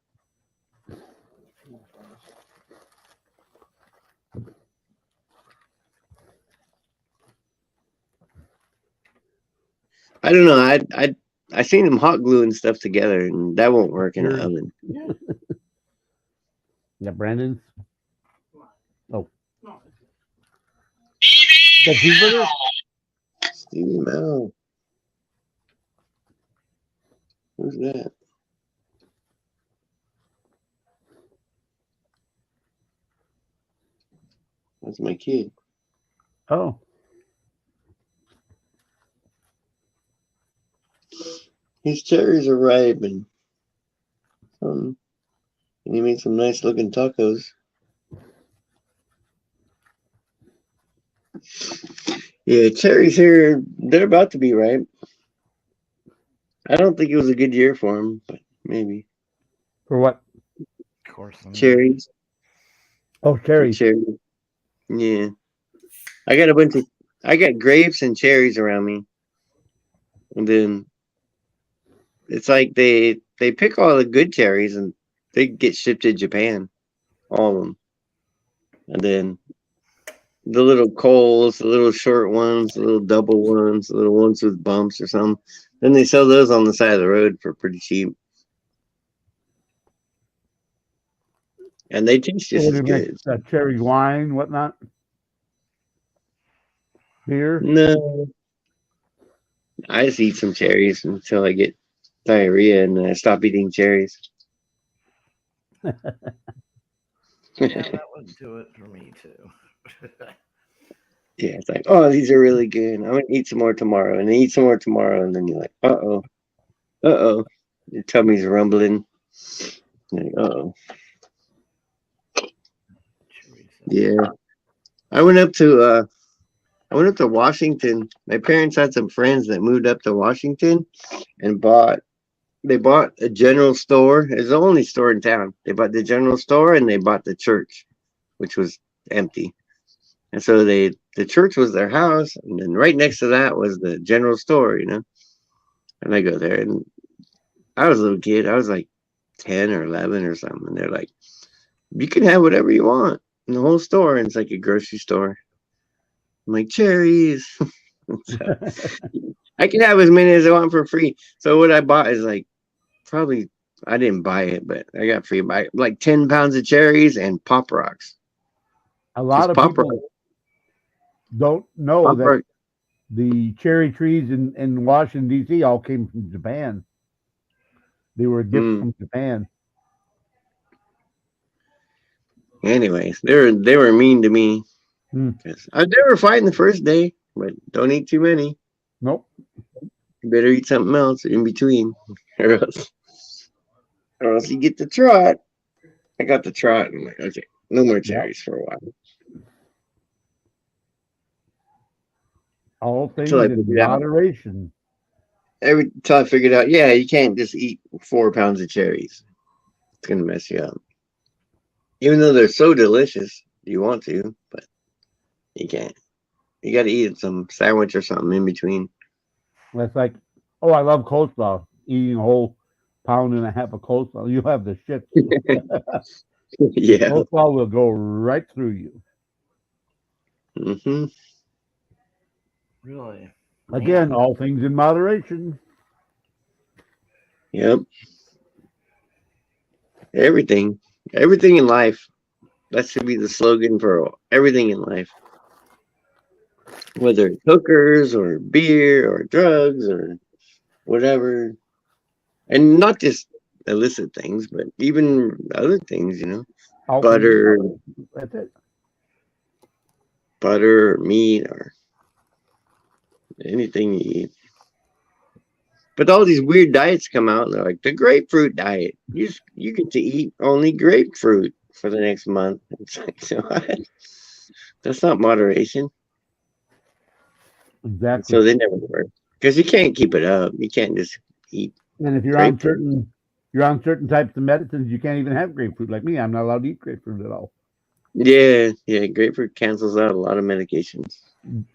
I don't know. I seen them hot gluing stuff together, and that won't work in an oven. Yeah, Brandon's. Oh, the cheeseburger. Stevie Mel. Who's that? That's my kid. Oh, His cherries are ripe, and he made some nice looking tacos. Yeah, cherries here, they're about to be ripe. I don't think it was a good year for him, but maybe. for what? Of course. Cherries. Oh, For cherries. cherries. Yeah. I got grapes and cherries around me. And then it's like they pick all the good cherries and they get shipped to Japan. All of them. And then the little coals, the little short ones, the little double ones, the little ones with bumps or something. Then they sell those on the side of the road for pretty cheap. And they taste So just what do as you make? good. Cherry wine, whatnot, beer. No. I just eat some cherries until I get diarrhea and I stop eating cherries. Yeah, that would do it for me too. Yeah, it's like, oh, these are really good. I'm gonna eat some more tomorrow, and then eat some more tomorrow, and then you're like, uh oh, your tummy's rumbling. Like, uh oh, yeah. I went up to Washington. My parents had some friends that moved up to Washington and they bought a general store. It's the only store in town. They bought the general store and they bought the church, which was empty. And so the church was their house, and then right next to that was the general store, you know. And I go there, and I was a little kid. I was like 10 or 11 or something. And they're like, you can have whatever you want in the whole store. And it's like a grocery store. I'm like, cherries. So, I can have as many as I want for free. So what I bought is like probably, I didn't buy it, but I got free by like 10 pounds of cherries and Pop Rocks. A Because lot of Pop Rock, people don't know Pop that Rock, the cherry trees in Washington D.C. all came from Japan. They were gifts mm. from Japan. Anyways, they were mean to me. Hmm. They were fine the first day, but don't eat too many. Nope. You better eat something else in between, or else you get the trot. I got the trot, and I'm like, okay, no more Yep. cherries for a while All things until I in figured out. moderation. Until I figured out, yeah, you can't just eat 4 pounds of cherries. It's gonna mess you up. Even though they're so delicious, you want to, but you can't. You got to eat some sandwich or something in between. That's like, oh, I love coleslaw. Eating a whole pound and a half of coleslaw, you have the shit. Yeah. Coleslaw will go right through you. Mm-hmm. Really? Again, Man. all things in moderation. Yep. Everything in life. That should be the slogan for everything in life. Whether it's hookers or beer or drugs or whatever. And not just illicit things, but even other things, you know. butter, That's it. butter, meat, or anything you eat. But all these weird diets come out, and they're like the grapefruit diet. You get to eat only grapefruit for the next month. It's like, so what? That's not moderation. Exactly. So they never work because you can't keep it up. You can't just eat And if grapefruit. you're on certain types of medicines, you can't even have grapefruit. Like me, I'm not allowed to eat grapefruit at all. Yeah, grapefruit cancels out a lot of medications.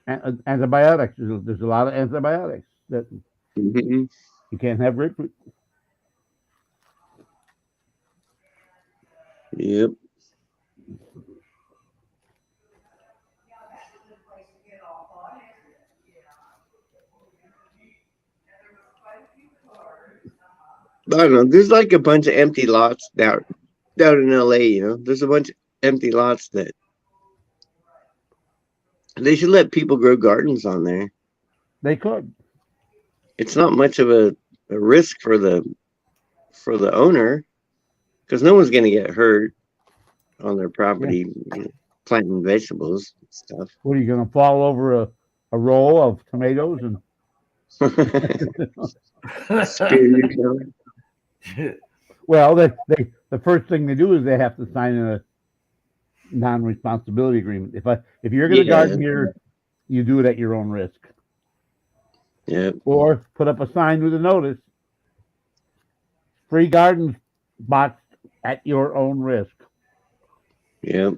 Antibiotics. There's a lot of antibiotics that Hmm. you can't have grapefruit. Yep. I don't know. There's like a bunch of empty lots down in LA. There's a bunch of empty lots that they should let people grow gardens on there. They could. It's not much of a risk for the owner because no one's going to get hurt on their Yeah. property, planting vegetables and stuff. What are you going to fall over a roll of tomatoes and Spear yourself. well, the first thing they do is they have to sign a non-responsibility agreement. If you're going to Yeah, garden here, you do it at your own risk, yep, or put up a sign with a notice: free gardens box at your own risk. yep.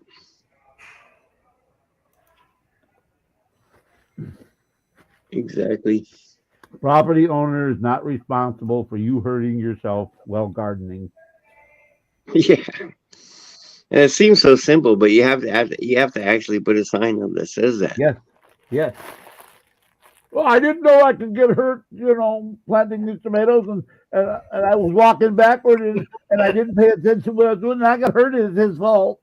Exactly. Property owner is not responsible for you hurting yourself while gardening. Yeah. And it seems so simple, but you have to actually put a sign up that says that. Yes, yes. Well, I didn't know I could get hurt, planting these tomatoes, and I was walking backward, and I didn't pay attention to what I was doing, and I got hurt. It's his fault.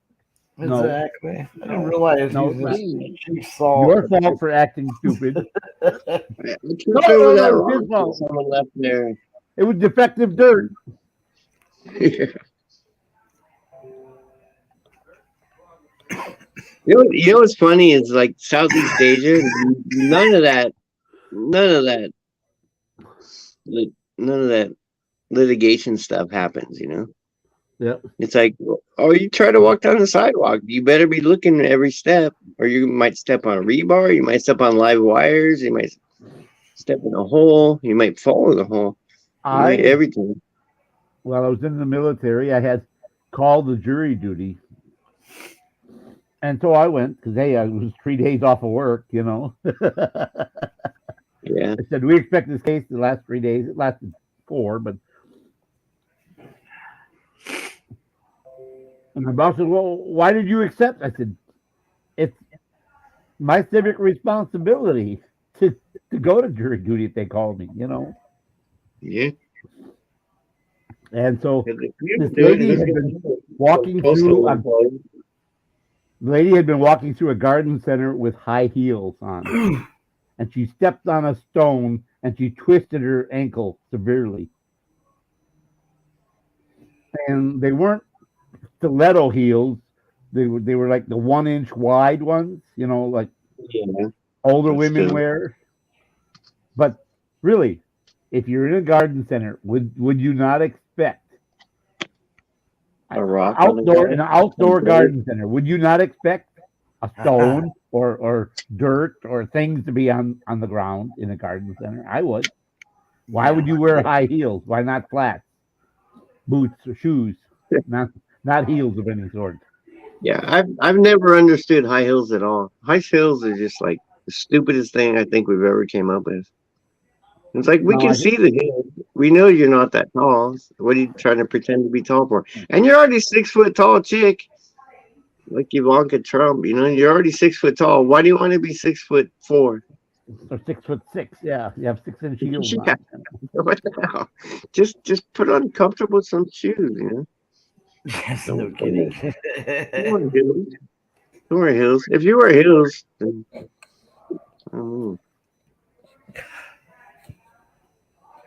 No, Exactly. I didn't realize no, you it's not. just saw. Your fault for acting stupid. I No, tripped over that no, it's his rock that fault. someone left there. It was defective dirt. Yeah. You know what's funny is like Southeast Asia, none of that, none of that litigation stuff happens. Yep. It's like, oh, you try to walk down the sidewalk, you better be looking at every step, or you might step on a rebar, you might step on live wires, you might step in a hole, you might fall in a hole, everything. While I was in the military, I had called the jury duty. And so I went because, hey, I was 3 days off of work, I Yeah. said, we expect this case to last 3 days. It lasted 4, but. And my boss said, well, why did you accept? I said, it's my civic responsibility to go to jury duty if they call me, Yeah. And so The this lady had been walking through the lady had been walking through a garden center with high heels on, and she stepped on a stone and she twisted her ankle severely. And they weren't stiletto heels; they were like the 1 inch wide ones, like Yeah. older That's women good. wear. But really, if you're in a garden center, would you not expect A rock on the in ground? an outdoor garden center? Would you not expect a stone or dirt or things to be on the ground in a garden center? I would. Why would you wear high heels? Why not flats, boots, or shoes? Not heels of any sort. Yeah, I've never understood high heels at all. High heels are just like the stupidest thing I think we've ever came up with. It's like we No, can I think see the heel. We know you're not that tall. What are you trying to pretend to be tall for? And you're already 6 foot tall, chick. Like Ivanka Trump, you're already 6 foot tall. Why do you want to be 6'4"? or 6'6". Yeah, you have 6 inch heels Yeah, on. what the hell? Just put on comfortable some shoes. Yes, Don't, no don't, kidding. don't wear heels. Don't wear heels. If you wear heels, then I don't know.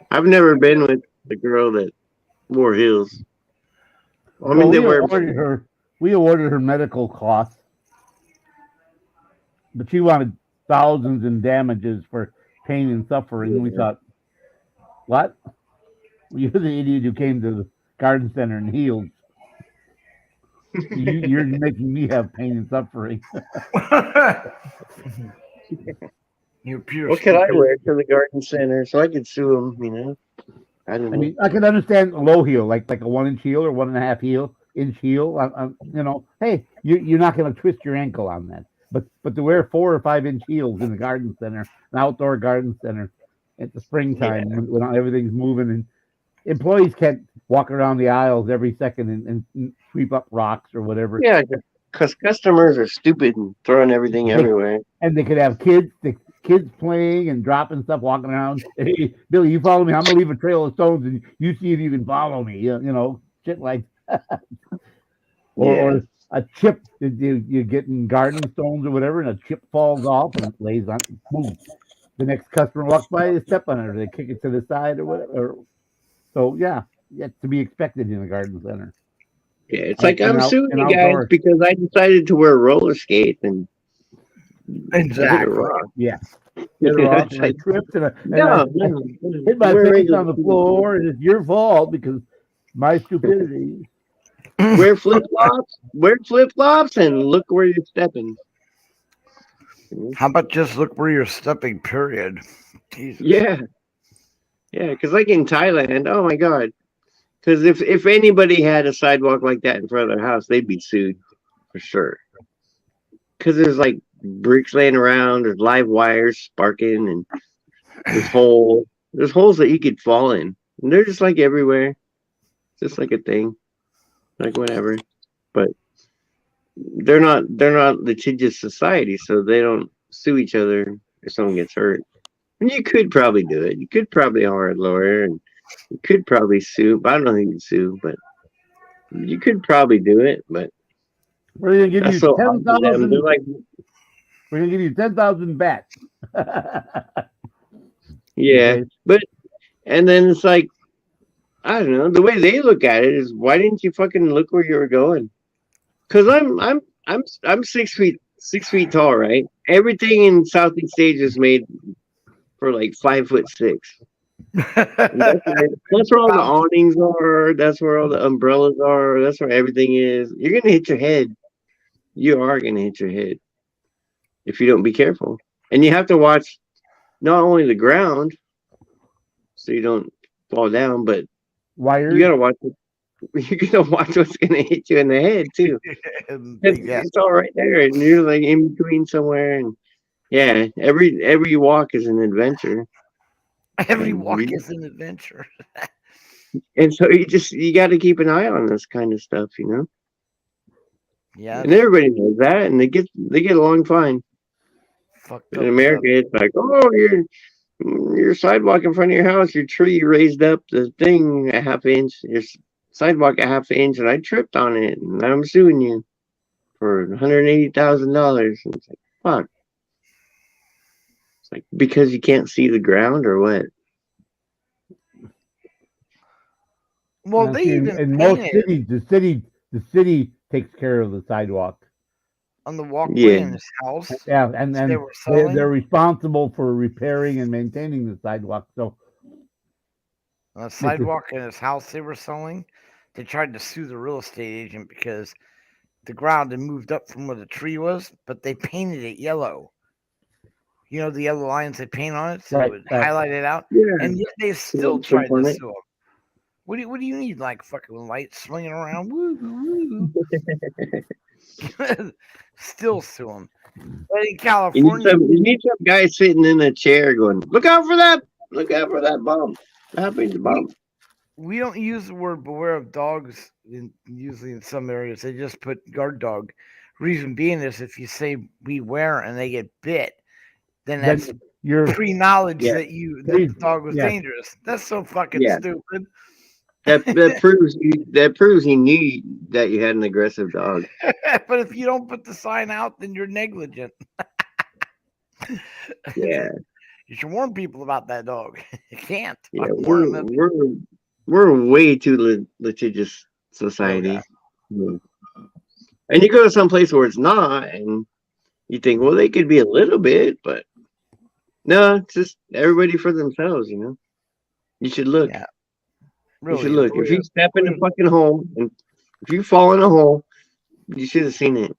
I've never been with a girl that wore heels. I Well, mean, they wear. we awarded her medical costs, but she wanted thousands in damages for pain and suffering. And we thought, what? You're the idiot who came to the garden center and healed. You're making me have pain and suffering. You're pure What could I stupid. wear to the garden center so I could sue them? You know, I don't I know. mean, I can understand a low heel, like a 1 inch heel or 1.5 inch heel. You know, hey, you're not going to twist your ankle on that. But to wear 4 or 5 inch heels in the garden center, an outdoor garden center, at the springtime when everything's moving and employees can't walk around the aisles every second and sweep up rocks or whatever. Yeah, because customers are stupid and throwing everything everywhere. And they could have kids playing and dropping stuff, walking around. Hey, Billy, you follow me. I'm gonna leave a trail of stones, and you see if you can follow me. You know, shit like, or a chip. You get in garden stones or whatever, and a chip falls off and it lays on. Boom. The next customer walks by, they step on it, or they kick it to the side or whatever. So yeah, to be expected in a garden center. Yeah, it's like I'm suing you guys outdoors. because I decided to wear roller skates and Exactly. Yeah. Hit a rock and I tripped and I hit my Wear face on the regular- floor, and it's your fault because my stupidity. Wear flip flops, and look where you're stepping. How about just look where you're stepping, period? Jesus. Yeah, because like in Thailand, oh my god, because if anybody had a sidewalk like that in front of their house, they'd be sued for sure. Because there's like bricks laying around, there's live wires sparking, and there's holes that you could fall in, and they're just like everywhere, just like a thing, like whatever. But they're not litigious society, so they don't sue each other if someone gets hurt. And you could probably do it. You could probably hire a lawyer, and you could probably sue. But I don't know who you could sue, but you could probably do it. But We're gonna give that's you so odd to them. 10,000. They're like, We're gonna give you 10,000 bats. yeah, Okay. but and then it's like, I don't know. The way they look at it is, why didn't you fucking look where you were going? Because I'm 6 feet tall, right? Everything in Southeast Asia is made for like 5'6". That's where all the awnings are. That's where all the umbrellas are. That's where everything is. You're gonna hit your head. You are gonna hit your head if you don't be careful. And you have to watch not only the ground, so you don't fall down, but Wires. you gotta watch. You're gonna watch what's gonna hit you in the head too. It's all right there, and you're like in between somewhere. And yeah, every walk is an adventure. Every walk is an adventure. And so you got to keep an eye on this kind of stuff, you know. Yeah. And everybody knows that, and they get along fine. Fucked In America, it's like, oh, your sidewalk in front of your house, your tree raised up the thing a half inch, your sidewalk a half inch, and I tripped on it, and I'm suing you for $180,000. And it's like, fuck. It's like, because you can't see the ground or what? Well, they even in most painted cities, the city takes care of the sidewalk. on the walkway in his house. Yeah, and they were selling. they're responsible for repairing and maintaining the sidewalk. So On the sidewalk in his house they were selling. They tried to sue the real estate agent because the ground had moved up from where the tree was, but they painted it yellow. You know, the yellow lines they paint on it, so it would highlight it out. Yeah. And yet they still tried to sue him. What do you need? Like fucking lights swinging around? Woo, woo. Still sue him. But in California, you need some guy sitting in a chair going, look out for that bump. What happened to bump? we don't use the word beware of dogs usually in some areas. They just put guard dog. Reason being is if you say beware and they get bit, then that's you're pre-knowledge that the dog was dangerous. That's so fucking stupid. That proves he knew that you had an aggressive dog. But if you don't put the sign out, then you're negligent. Yeah. You should warn people about that dog. You can't. Yeah, we're way too litigious society. Oh, And you go to some place where it's not, and you think, well, they could be a little bit, but no, it's just everybody for themselves. You should look. Yeah, You should really. look. If you step in a fucking hole, and if you fall in a hole, you should have seen it.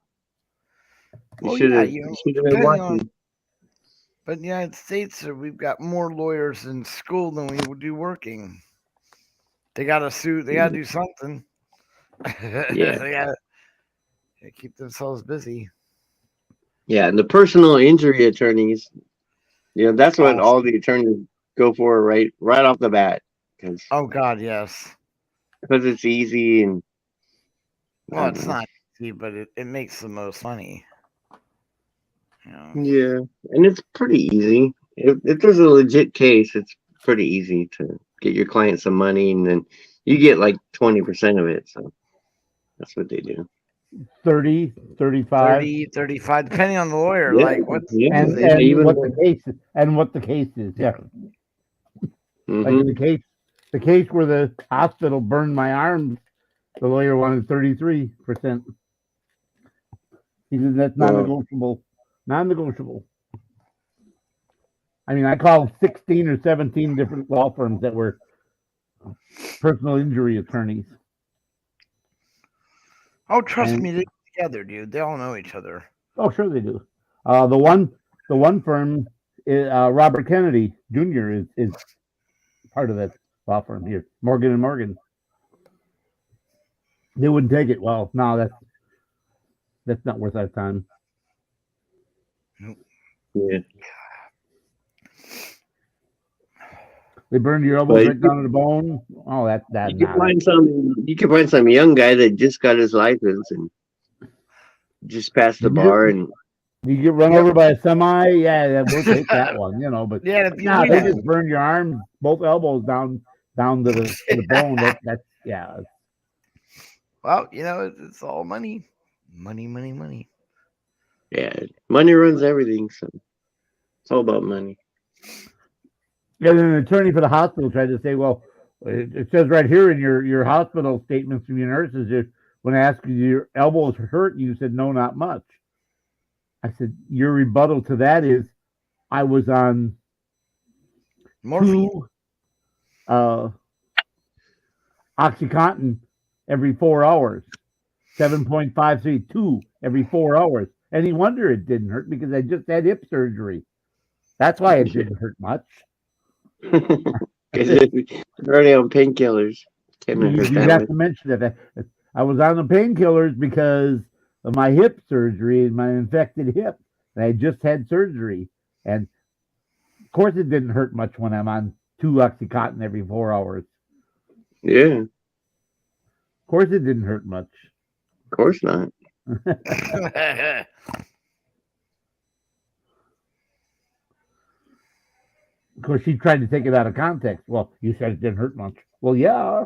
You Well, should yeah, have. You should have been depending on, watching. but in the United States, we've got more lawyers in school than we do working. They got to sue. They got to do something. Yeah. They got to keep themselves busy. Yeah, and the personal injury attorneys, that's what all the attorneys go for right off the bat, because Oh God, yes. it's easy and I Well, don't it's know. not easy, but it makes the most money. Yeah, and it's pretty easy. If there's a legit case, it's pretty easy to get your client some money, and then you get like 20% of it. So that's what they do. 30, 35. 30, 35, depending on the lawyer. Yeah, Like what? yeah. and They even what the case is, yeah. Like in the case where the hospital burned my arm, the lawyer wanted 33%. He said that's non-negotiable. Non-negotiable. I mean, I called 16 or 17 different law firms that were personal injury attorneys. Oh, trust me, they're together, dude. They all know each other. Oh, sure they do. The one firm, Robert Kennedy Jr. is part of that law firm here, Morgan and Morgan. They wouldn't take it. Well, no, that's not worth our time. Nope. Yeah. They burned your elbows right down to the bone. Oh, that. You can find some young guy that just got his license and just passed the bar, and you get run over by a semi. Yeah, we'll take that one, But yeah, they just burn your arms, both elbows down to the bone. That's yeah. Well, it's all money, money. yeah, money runs everything. So it's all about money. And an attorney for the hospital tried to say, well, it says right here in your hospital statements from your nurses, when I asked you, your elbows hurt, you said, no, not much. I said, your rebuttal to that is, I was on morphine, 2 OxyContin every 4 hours, 7.532 every 4 hours. Any wonder it didn't hurt because I just had hip surgery. That's why it didn't hurt much. Because they're already on painkillers. You have to mention that I was on the painkillers because of my hip surgery and my infected hip. And I just had surgery. And of course, it didn't hurt much when I'm on 2 OxyContin every 4 hours. Yeah. Of course, it didn't hurt much. Of course not. Of course, she tried to take it out of context. Well, you said it didn't hurt much. Well, yeah.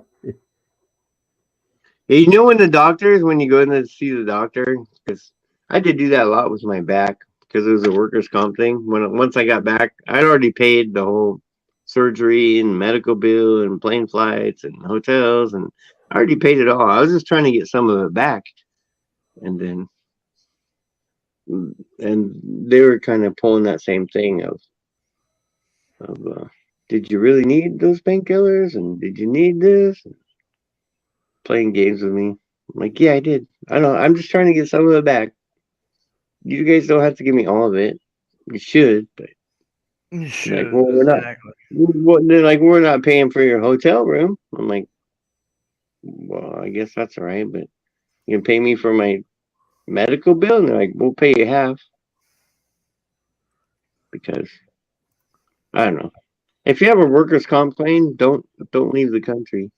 Hey, when the doctors, when you go in to see the doctor, because I did do that a lot with my back because it was a workers' comp thing. Once I got back, I'd already paid the whole surgery and medical bill and plane flights and hotels, and I already paid it all. I was just trying to get some of it back, and they were kind of pulling that same thing of did you really need those painkillers, and did you need this? Playing games with me. I'm like, yeah, I did. I know. I'm just trying to get some of it back. You guys don't have to give me all of it. You should, but you should. Like, well, we're not paying for your hotel room. I'm like, well, I guess that's all right, but you can pay me for my medical bill, and they're like, we'll pay you half because I don't know. If you have a workers' comp claim, don't leave the country.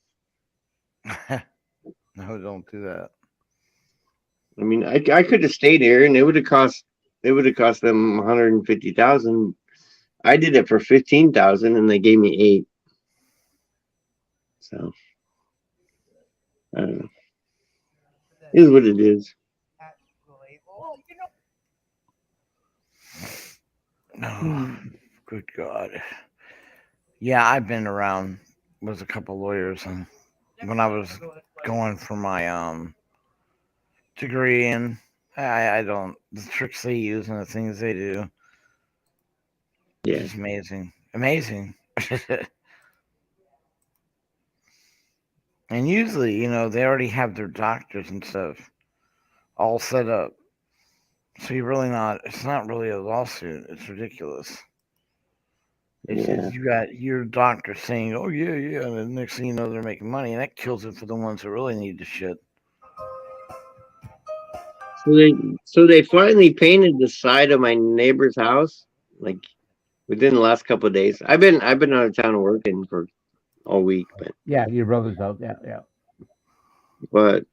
No, don't do that. I mean, I could have stayed here, and it would have cost them $150,000. I did it for $15,000, and they gave me $8,000. So I don't know. It is what it is. No, good God. Yeah, I've been around with a couple lawyers, and when I was going for my degree in. I don't. The tricks they use and the things they do. Yeah. It's amazing. Amazing. And usually, you know, they already have their doctors and stuff all set up. So you're really not, it's not really a lawsuit. It's ridiculous. It's Yeah. just you got your doctor saying, oh, yeah, yeah. And the next thing you know, they're making money. And that kills it for the ones that really need the shit. So they finally painted the side of my neighbor's house, like within the last couple of days. I've been out of town working for all week, Yeah, your brother's out. Yeah, yeah. but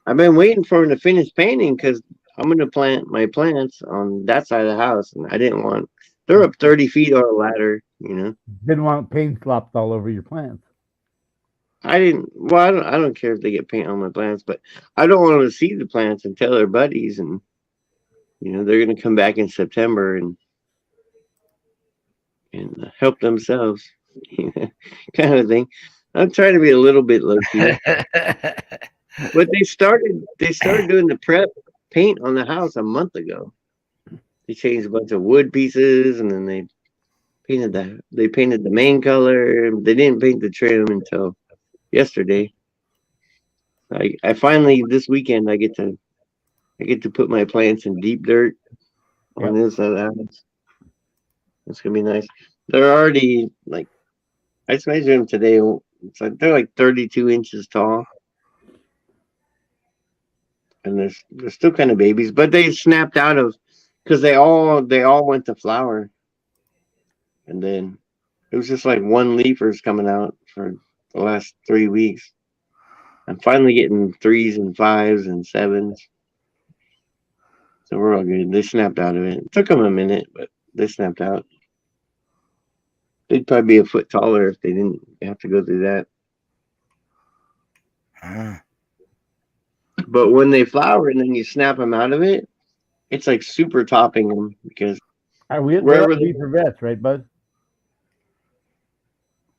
I've been waiting for him to finish painting because I'm gonna plant my plants on that side of the house, and I didn't want. They're up 30 feet on a ladder, you know. Didn't want paint slopped all over your plants. I didn't. Well, I don't care if they get paint on my plants, but I don't want them to see the plants and tell their buddies, and you know they're gonna come back in September and help themselves, kind of thing. I'm trying to be a little bit low key, but they started doing the prep paint on the house a month ago. They changed a bunch of wood pieces, and then they painted the main color. They didn't paint the trim until yesterday. I finally this weekend I get to put my plants in deep dirt on the inside of the house. It's gonna be nice. They're already like I just measured them today. It's like they're like 32 inches tall, and they're still kind of babies, but they snapped out of because they all went to flower, and then it was just like one leafers coming out for the last 3 weeks. I'm finally getting 3s and 5s and 7s, so we're all good. They snapped out of it. It took them a minute, but they snapped out. They'd probably be a foot taller if they didn't have to go through that. But when they flower and then you snap them out of it, it's like super topping them because We're wherever at Beaver Vets, right, bud?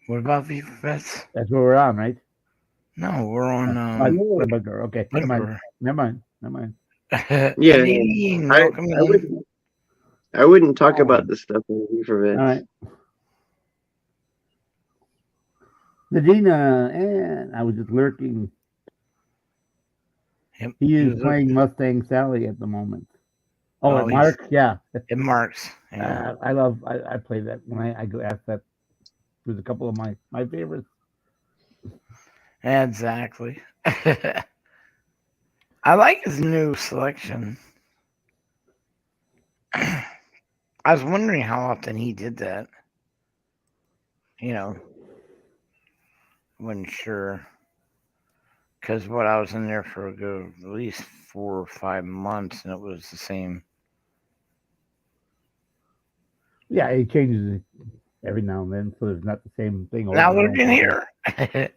What about Viva Vets? That's where we're on, right? No, we're on. Booger. Okay, never mind. yeah, Canadian, I welcome in. I wouldn't talk about this stuff in for All Vets. right. Nadina, and I was just lurking. Yep, He is he's playing Mustang Sally at the moment. Oh, Oh, it Mark, yeah. It marks. Yeah. I played that when I go ask that. It was a couple of my favorites. Exactly. I like his new selection. I was wondering how often he did that. You know, wasn't sure. Because what I was in there for a good at least 4 or 5 months, and it was the same. Yeah, he changes it every now and then, so there's not the same thing. Now over they're and in over. here.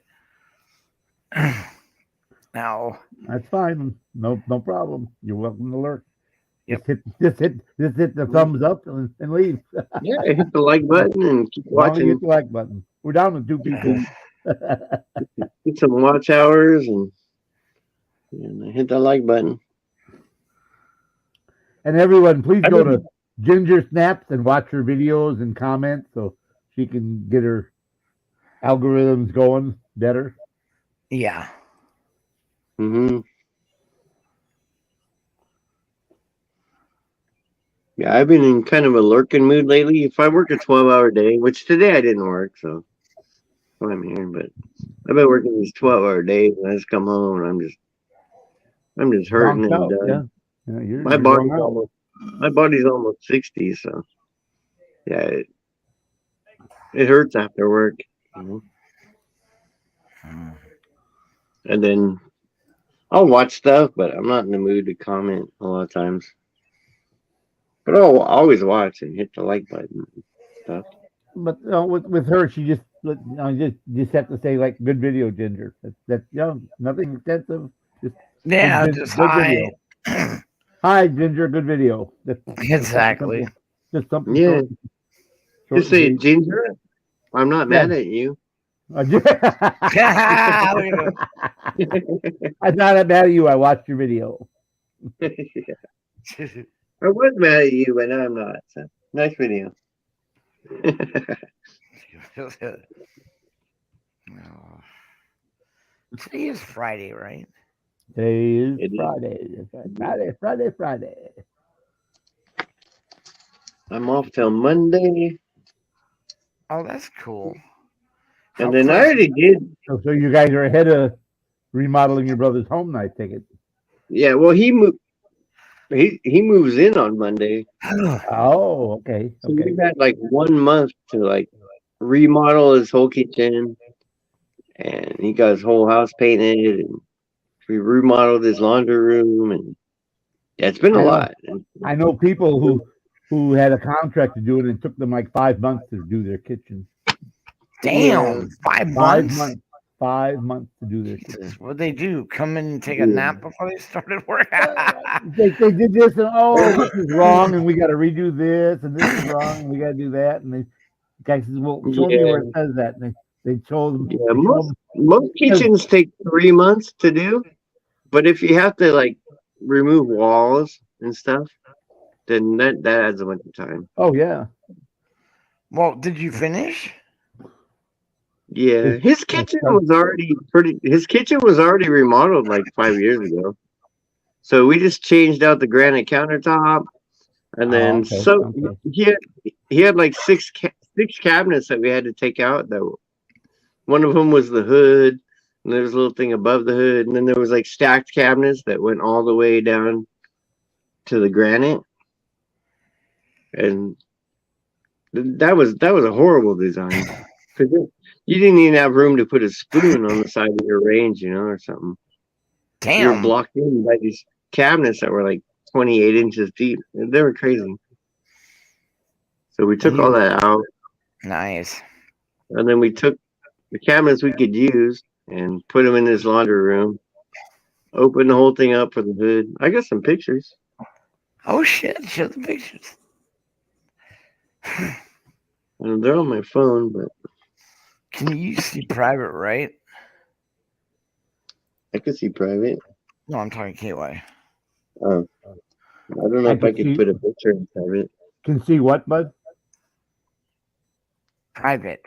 Now, That's fine. No problem. You're welcome to lurk. Yep. Just hit the thumbs up and leave. Yeah, hit the like button and keep Why don't you watching. hit the like button? We're down to 2 people. Get some watch hours and hit the like button. And everyone, please go to Ginger Snaps and watch her videos and comment so she can get her algorithms going better. yeah. Mm-hmm. Yeah, I've been in kind of a lurking mood lately. If I work a 12-hour day, which today I didn't work, so I'm here, but I've been working these 12-hour days and I just come home and I'm just hurting and done. Yeah, My body's almost 60, so yeah, it hurts after work, you know. And then I'll watch stuff, but I'm not in the mood to comment a lot of times. But I'll always watch and hit the like button and stuff. But with her, she just have to say like good video, Ginger. That's nothing extensive. Just good hi. video. Hi, Ginger. Good video. Exactly. Just something. Yeah. Short Just say, and Ginger, I'm not mad at you. I'm Look at him. not that mad at you. I watched your video. I was mad at you, but now I'm not. So, nice video. Oh. Today is Friday, right? Today is It is. Friday. Friday. I'm off till Monday. Oh, that's cool. How And then I close- already did. So you guys are ahead of remodeling your brother's home, I take it. Yeah, well, he moved. He moves in on Monday. Oh, okay. So Okay. we've had like 1 month to like remodel his whole kitchen, and he got his whole house painted, and we remodeled his laundry room, and yeah, it's been a I know. lot. And I know people who had a contract to do it and it took them like 5 months to do their kitchen. Damn, 5 months. 5 months to do their kitchen. Jesus, what'd they do? Come in and take a nap before they started work? They did this and this is wrong and we got to redo this and this is wrong and we got to do that and the guy says, well, show me where it says that. And they told them. yeah, most kitchens take 3 months to do, but if you have to like remove walls and stuff, then that adds a bunch of time. Oh yeah. Well, did you finish? Yeah, his kitchen was already remodeled like 5 years ago. So we just changed out the granite countertop, and then he had like six cabinets that we had to take out. That one of them was the hood, and there was a little thing above the hood, and then there was like stacked cabinets that went all the way down to the granite, and that was a horrible design. You didn't even have room to put a spoon on the side of your range, or something. You were Damn. blocked in by these cabinets that were like 28 inches deep. They were crazy. So we took all that out, Nice. and then we took the cabinets we could use and put them in his laundry room. Opened the whole thing up for the hood. I got some pictures. Oh shit! Show the pictures. And they're on my phone, but Can you see private, right? I could see private. No, I'm talking KY. Oh, I don't know if I could put a picture in private. Can see what, bud? Private.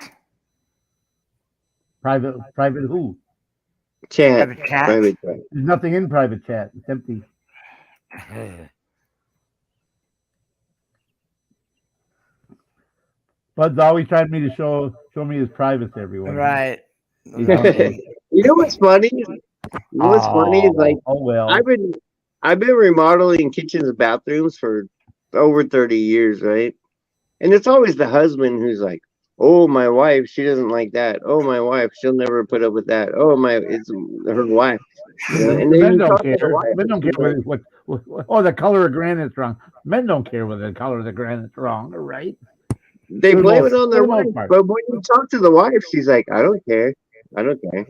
Private who? Chat. Private chat. Private chat. There's nothing in private chat. It's empty. Bud's always trying me to show me his privates everywhere. Right. You know? You know what's funny? What's funny is like well. I've been remodeling kitchens and bathrooms for over 30 years, right? And it's always the husband who's like, "Oh, my wife, she doesn't like that. Oh, my wife, she'll never put up with that. Oh, it's her wife." And then Men you don't talk to the care. wife, Men don't care what. Oh, the color of granite's wrong. Men don't care whether the color of the granite's wrong, right? they For the blame most- it on their for the most wife. part. But when you talk to the wife, she's like, "I don't care. I don't care."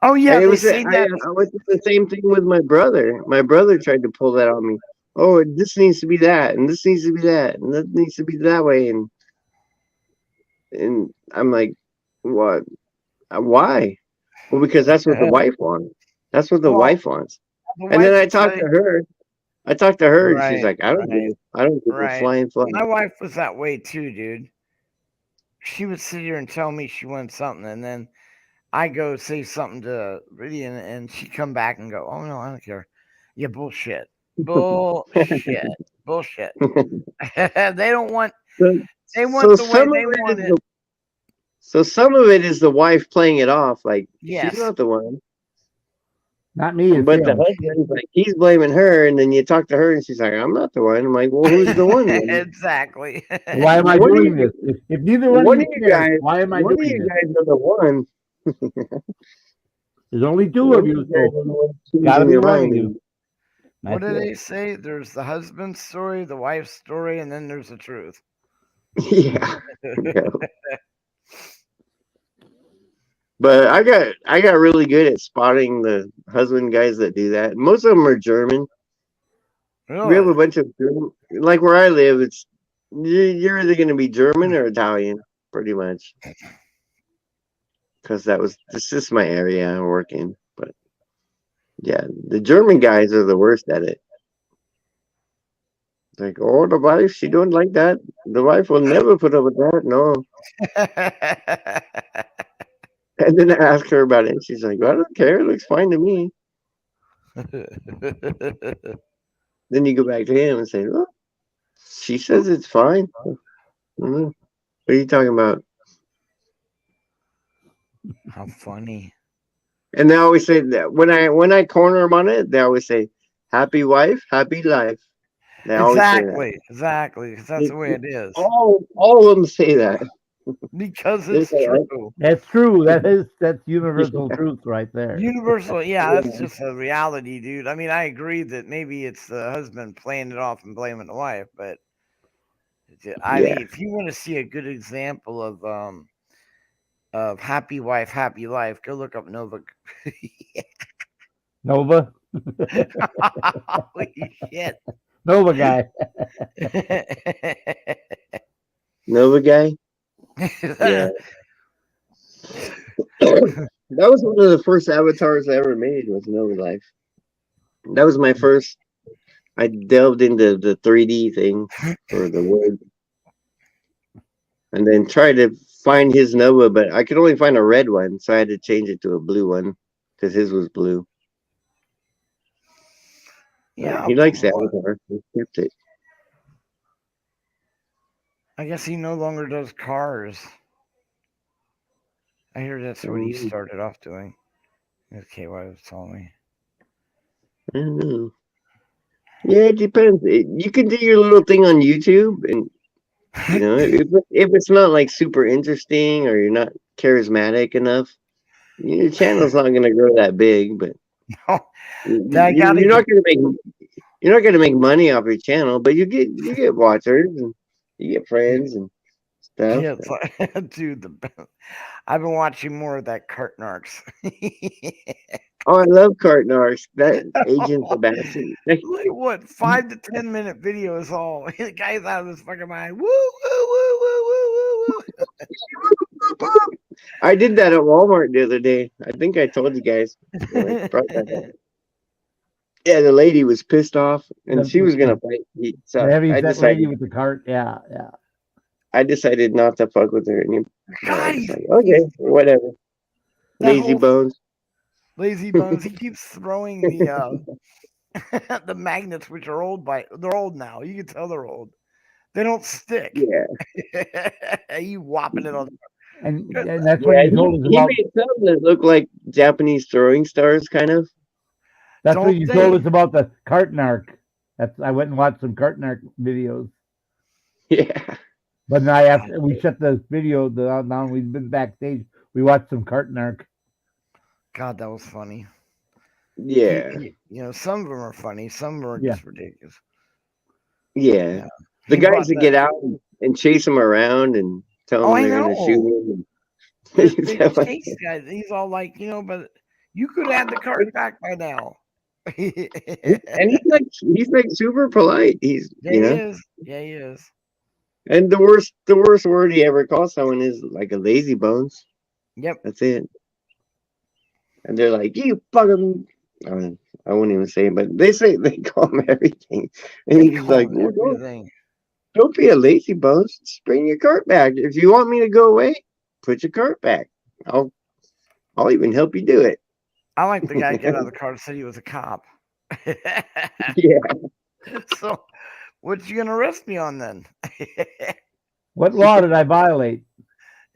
Oh yeah, And it they was say that. I went through the same thing with my brother. My brother tried to pull that on me. Oh, this needs to be that, and this needs to be that, and that needs to be that way, and I'm like, what? Why? Well, because that's what the wife wants. That's what the Well, wife wants. The And then wife I would talked say- to her. And she's Right, like, I don't give a right. flying fly. My wife was that way too, dude. She would sit here and tell me she wanted something, and then I go say something to Rudy, and she come back and go, "Oh no, I don't care." Yeah, bullshit, bullshit, bullshit. They don't want. They want the way they want it. So some of it is the wife playing it off, like Yes. she's not the one. Not me. It's But the him. husband's like, he's blaming her, and then you talk to her, and she's like, "I'm not the one." I'm like, "Well, who's the one?" Then? Exactly. Why am I One of doing you- this? If neither one of you cares, why am I one of doing you this? guys are the one. There's only two of you, so Gotta gotta be one of you. What do That's it. they say? There's the husband's story, the wife's story, and then there's the truth. Yeah. Yeah. But I got really good at spotting the husband guys that do that. Most of them are German. Really? We have a bunch of German, like where I live. It's you're either going to be German or Italian, pretty much. because this is my area I work in. But yeah, the German guys are the worst at it. Like, oh, the wife, she don't like that. The wife will never put up with that. No. And then I ask her about it, and she's like, I don't care. It looks fine to me. Then you go back to him and say, well, she says it's fine. What are you talking about? How funny. And they always say that when I corner them on it, they always say, happy wife, happy life. They always say that. Exactly. Because that's the way it is. All of them say that. Because They it's say, true. That's true. That's universal truth right there. Universal, yeah, that's just a reality, dude. I mean, I agree that maybe it's the husband playing it off and blaming the wife, but I Yeah. mean, if you want to see a good example of happy wife, happy life, go look up Nova. Nova. Holy shit. Nova guy. Nova guy? Yeah. That was one of the first avatars I ever made was Nova Life. That was my first. I delved into the 3D thing for the word. And then tried to find his Nova, but I could only find a red one, so I had to change it to a blue one because his was blue. Yeah, he likes the avatar. He kept it. I guess he no longer does cars. I hear that's what he started off doing. Okay, what was telling me. I don't know. Yeah, it depends. You can do your little thing on YouTube, and you know, if it's not like super interesting or you're not charismatic enough, your channel's not going to grow that big. But No, you're not going to make money off your channel, but you get watchers and you get friends and stuff. Yeah, it's like, dude, I've been watching more of that Cart Narcs. Oh, I love Cart Narcs. That Agent Sebastian. Like what, 5 to 10 minute videos all. The guy's out of his fucking mind. Woo, woo, woo, woo, woo, woo, woo. I did that at Walmart the other day. I think I told you guys. Yeah, the lady was pissed off, and she was gonna fight me. So I That decided. lady with the cart. Yeah, yeah. I decided not to fuck with her anymore. God, Like, okay, whatever. Lazy bones. Lazy bones. He keeps throwing the the magnets, which are old they're old now. You can tell they're old. They don't stick. Yeah. You whopping it on. And that's what he told us about. He made some that look like Japanese throwing stars, kind of. That's what you told us about the cart narc. I went and watched some cart narc videos. Yeah. But now after we shut the video down, we've been backstage. We watched some cart narc. God, that was funny. Yeah. You know, some of them are funny. Some of them are just ridiculous. Yeah. The guys that get out and chase them around and tell them they're going to shoot him. The chase guy, he's all like, you know, but you could have the cart back by now. And he's like super polite. He's he is. Yeah, he is. And the worst word he ever calls someone is like a lazy bones. Yep. That's it. And they're like, you fucking. I won't even say it, but they call him everything. And he's like, don't be a lazy bones. Just bring your cart back. If you want me to go away, put your cart back. I'll even help you do it. I like the guy get out of the car and said he was a cop. Yeah. So, what you gonna arrest me on then? What law did I violate?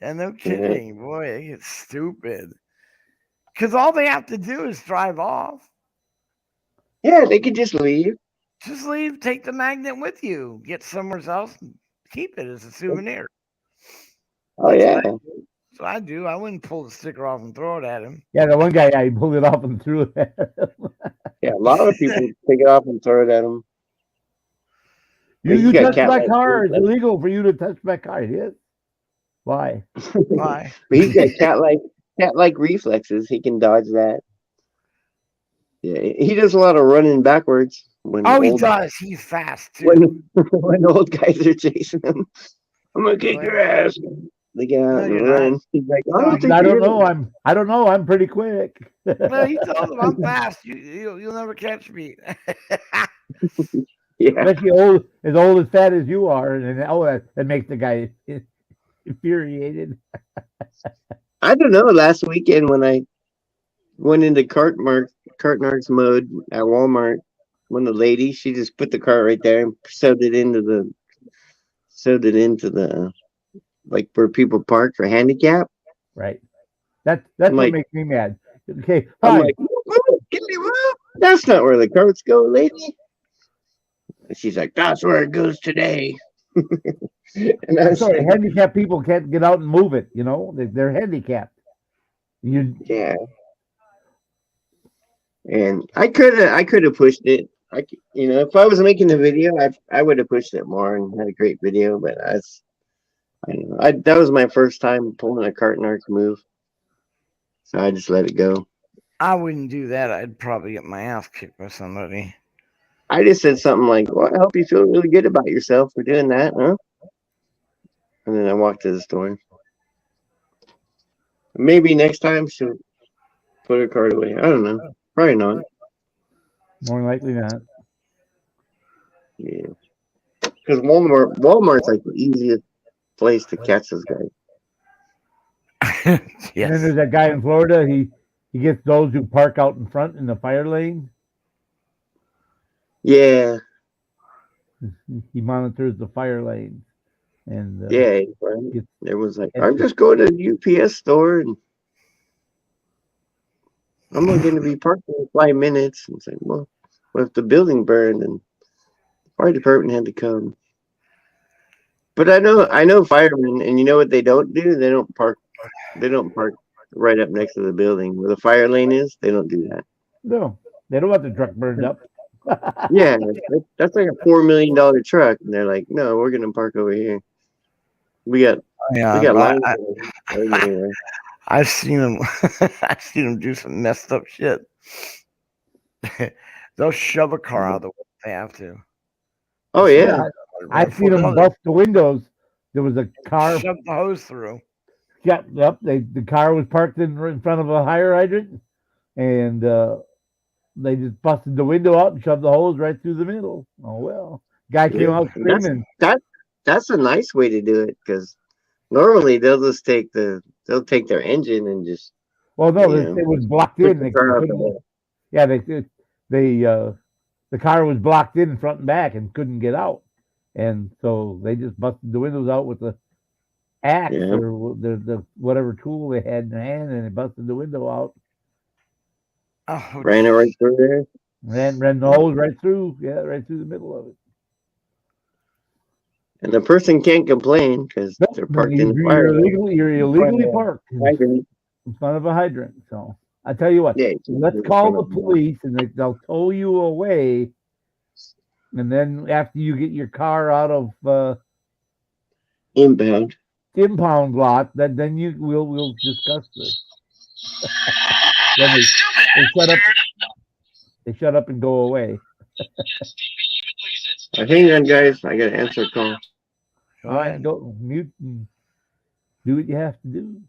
And no kidding, boy, it's stupid. Because all they have to do is drive off. Yeah, they could just leave. Just leave, take the magnet with you, get somewhere else, and keep it as a souvenir. Oh, yeah. So I do. I wouldn't pull the sticker off and throw it at him. Yeah, the one guy, he pulled it off and threw it at him. Yeah, a lot of people take it off and throw it at him. You touched my car. It's illegal for you to touch my car. It is. Why? Why? He's got cat-like reflexes. He can dodge that. Yeah, he does a lot of running backwards. He does. He's fast too. When old guys are chasing him, I'm gonna kick your ass. They get out No, and you're not. run. He's like, I No, don't think I you're don't know. gonna. I don't know. I'm pretty quick. No, you told them I'm fast. You'll never catch me. Yeah, Especially old as fat as you are, and that makes the guy infuriated. I don't know. Last weekend when I went into Cartmark's mode at Walmart, when the lady she just put the cart right there and sewed it into the like where people park for handicap. Right. I'm That's what like, makes me mad. Okay, I'm fine. like, "Whoa, give me whoa. That's not where the carts go, lady." And she's like, "That's where it goes today." And I I'm was sorry, like, handicapped people can't get out and move it. They're handicapped. You "Yeah." And I could have pushed it. If I was making a video, I would have pushed it more and had a great video. But I don't know. That was my first time pulling a Cartmark move, so I just let it go. I wouldn't do that. I'd probably get my ass kicked by somebody. I just said something like, "Well, I hope you feel really good about yourself for doing that, huh?" And then I walked to the store. Maybe next time she'll put her card away. I don't know. Probably not. more than likely not. Yeah, because Walmart's like the easiest place to catch this guy. And then Yes. there's that guy in Florida. He gets those who park out in front in the fire lane. Yeah, He monitors the fire lane and yeah. Right. gets There was like, I'm extra. just going to the UPS store and I'm not going to be parking in 5 minutes. And it's like, well, what if the building burned and the fire department had to come? But I know firemen, and you know what they don't do? They don't park. They don't park right up next to the building where the fire lane is. They don't do that. No, they don't want the truck burned up. Yeah, that's like a $4 million truck, and they're like, no, we're going to park over here. We got we Yeah, got but lines everywhere. I've seen them. I've seen them do some messed up shit. They'll shove a car out of the way if they have to. Oh I seen yeah, Yeah, I've seen them no, bust the windows. There was a car. shove the hose through. Yep. The car was parked in front of a fire hydrant, and they just busted the window out and shoved the hose right through the middle. Oh well, guy came yeah. out That's screaming. that. That's a nice way to do it because normally they'll take their engine and just Well, no, you know it was blocked push in. the They car out the couldn't. way. Yeah, the car was blocked in front and back and couldn't get out, and so they just busted the windows out with the axe Yeah, or the whatever tool they had in their hand, and they busted the window out. Oh, ran it right through there. Ran the hose right through, yeah, right through the middle of it. And the person can't complain because Nope, they're parked in the fire lane. You're In front illegally of parked a hydrant. in front of a hydrant. So I tell you what, Yeah, you can't let's do it in call front the of them. police and they'll tow you away. And then after you get your car out of Inbound. impound lot, then we'll discuss this. Then they shut up. They shut up and go away. Hang on, guys. I got to answer a call. go All right, ahead. go mute and do what you have to do.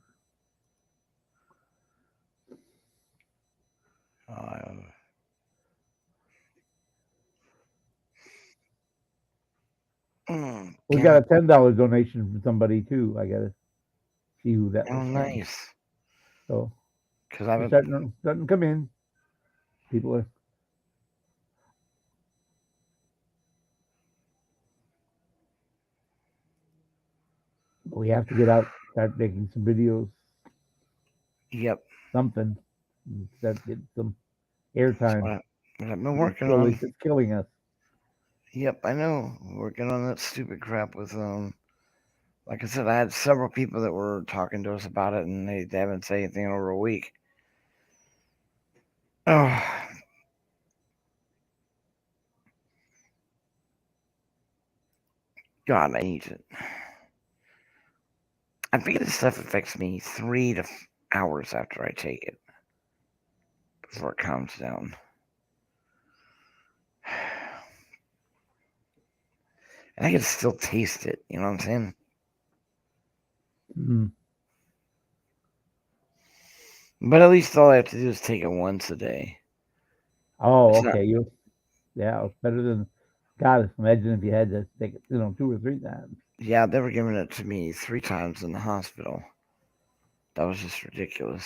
Uh, We got God, a $10 donation from somebody too. I gotta see who that oh, was from. nice. So Because they're starting to come in. People are. We have to get out, start making some videos, yep, something, and start getting some that's airtime. what I've been working on. It's killing us. Yep, I know. Working on that stupid crap with like I said, I had several people that were talking to us about it, and they haven't said anything in over a week. Oh, God, I hate it. I think this stuff affects me 3 hours after I take it before it calms down. And I can still taste it. You know what I'm saying? Mm. But at least all I have to do is take it once a day. Oh, It's not. okay. Yeah, it's better than. God, imagine if you had to take it, 2 or 3 times. Yeah, they were giving it to me 3 times in the hospital. That was just ridiculous.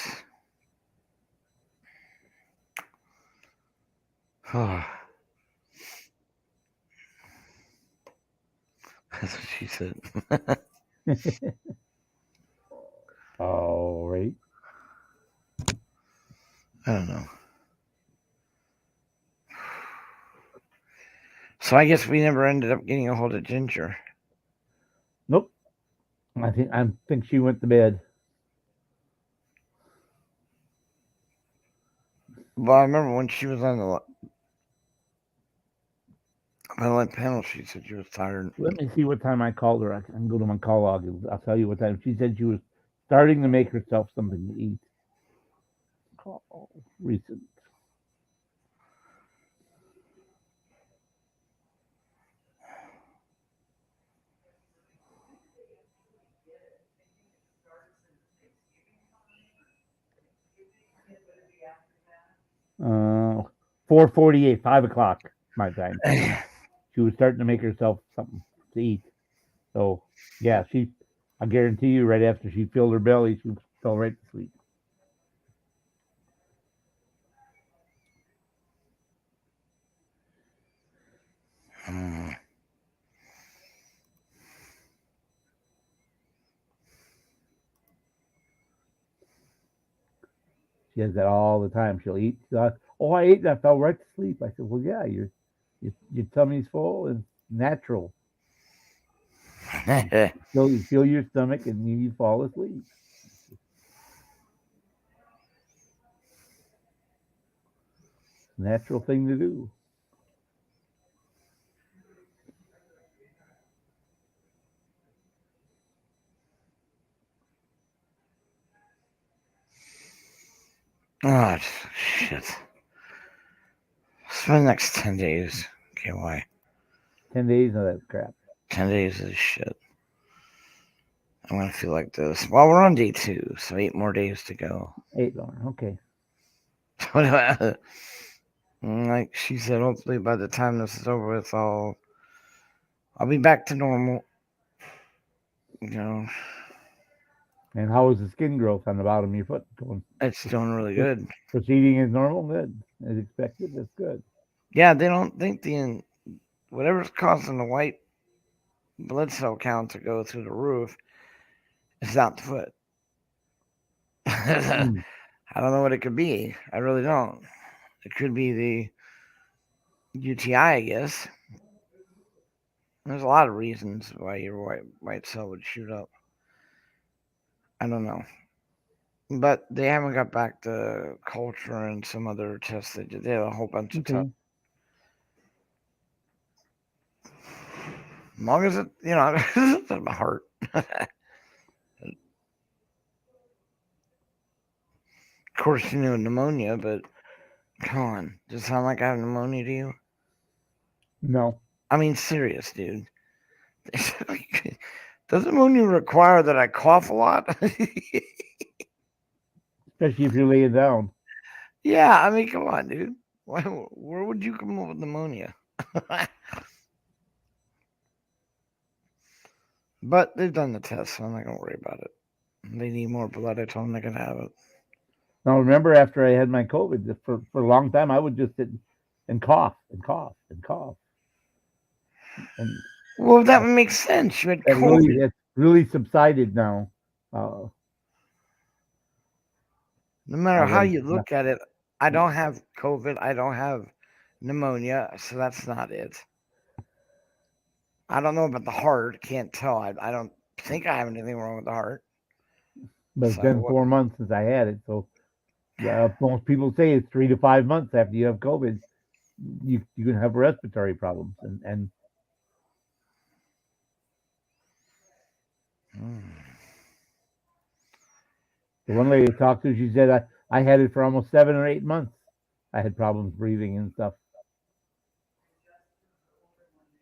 That's what she said. All right. I don't know. So I guess we never ended up getting a hold of Ginger. Nope. I think she went to bed. Well, I remember when she was on the panel, she said she was tired. Let me see what time I called her. I can go to my call log. I'll tell you what time. She said she was starting to make herself something to eat. Call recent. Uh, 4:48, 5 o'clock my time. She was starting to make herself something to eat. So yeah, I guarantee you, right after she filled her belly, she fell right to sleep. Mm. She has that all the time. She'll eat. Oh, I ate and I fell right to sleep. I said, well, yeah, your tummy's full and natural. You feel your stomach and you fall asleep. Natural thing to do. Oh, shit. For the next 10 days. Okay, why? 10 days of that crap. 10 days is shit. I'm going to feel like this. Well, we're on day 2, so 8 more days to go. 8 more. Okay. Like she said, hopefully by the time this is over with, I'll be back to normal. You know, And how is the skin growth on the bottom of your foot going? it's doing really good. Proceeding as normal. Good. As expected. That's good. Yeah, they don't think whatever's causing the white blood cell count to go through the roof is not the foot. I Mm. don't know what it could be. I really don't. It could be the UTI, I guess. There's a lot of reasons why your white cell would shoot up. I don't know. But they haven't got back to culture and some other tests they did. They had a whole bunch of tests. Okay. As long as it's in my heart. Of course, pneumonia, but come on. Does it sound like I have pneumonia to you? No. I mean, serious, dude. Does pneumonia require that I cough a lot? Especially if you're laying down. Yeah, I mean, come on, dude. Where would you come up with pneumonia? But they've done the test, so I'm not going to worry about it. They need more blood. I told them they could have it. Now remember, after I had my COVID, for a long time, I would just sit and cough and cough and cough, and Well, that makes sense. You had COVID. that's really subsided now. Uh, No matter I how was you not, look at it, I don't have COVID. I don't have pneumonia, so that's not it. I don't know about the heart. Can't tell. I don't think I have anything wrong with the heart. but it's been So 4 months since I had it. So most people say it's 3 to 5 months after you have COVID, you can have respiratory problems. And the one lady I talked to, she said I had it for almost 7 or 8 months. I had problems breathing and stuff.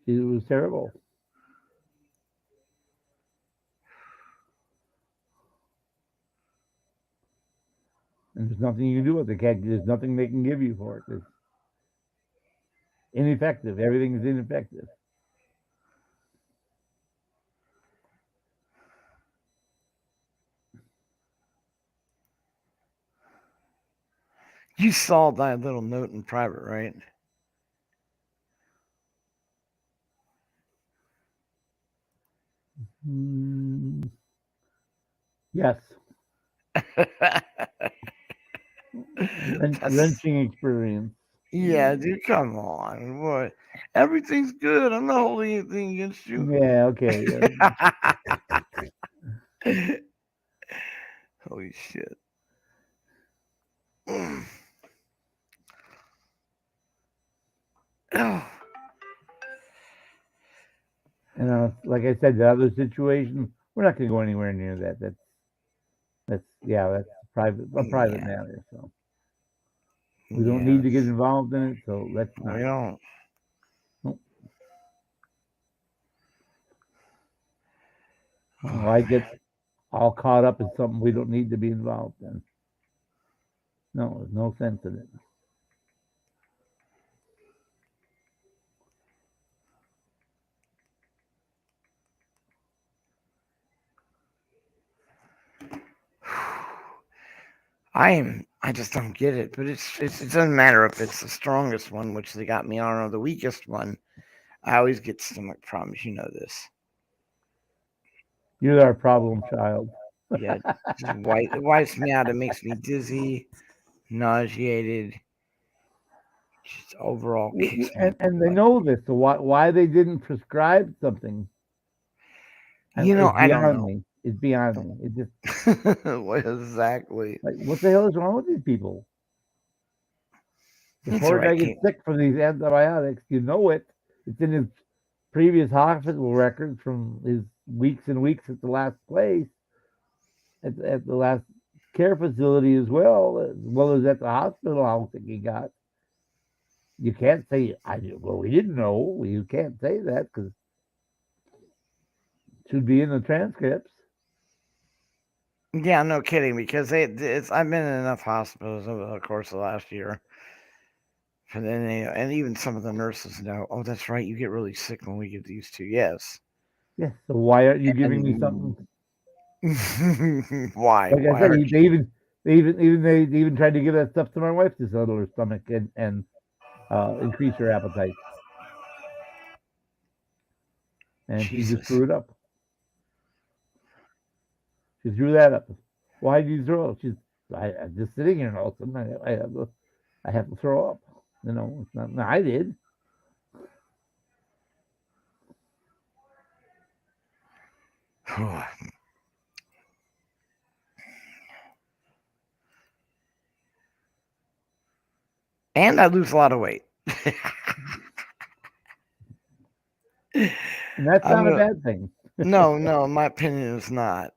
It was terrible. and there's nothing you can do with it. There's nothing they can give you for it. It's ineffective. Everything is ineffective. You saw that little note in private, right? Yes. Wrenching experience. Yeah, dude, come on. What? Everything's good. I'm not holding anything against you. Yeah, okay. Holy shit. Oh. And like I said, the other situation, we're not going to go anywhere near that. That's a private matter. So we don't need to get involved in it. So let's not. We don't. Nope. I get all caught up in something we don't need to be involved in. No, there's no sense in it. I just don't get it, but it doesn't matter if it's the strongest one, which they got me on, or the weakest one. I always get stomach problems. You know this. You're our problem child. Yeah, it wipes me out. It makes me dizzy, nauseated. Just overall kicks me. And they know this. So why they didn't prescribe something? I don't know. Me. It's beyond me. It just exactly. like what the hell is wrong with these people? The poor guy gets sick from these antibiotics. You know it. It's in his previous hospital records from his weeks and weeks at the last place, at the last care facility as well as at the hospital house that he got. You can't say, we didn't know. You can't say that because it should be in the transcripts. Yeah, no kidding, because I've been in enough hospitals over the course of the last year. And then and even some of the nurses know, oh, that's right, you get really sick when we give these to you. Yes. Yes. So why aren't you giving me something? Why? Like I said, they even tried to give that stuff to my wife to settle her stomach and increase her appetite. And she just threw it up. She threw that up. Why did you throw it? I'm just sitting here and all of a sudden I have to throw up. It's not. No, I did. And I lose a lot of weight. And that's not a bad thing. No, in my opinion, it's not.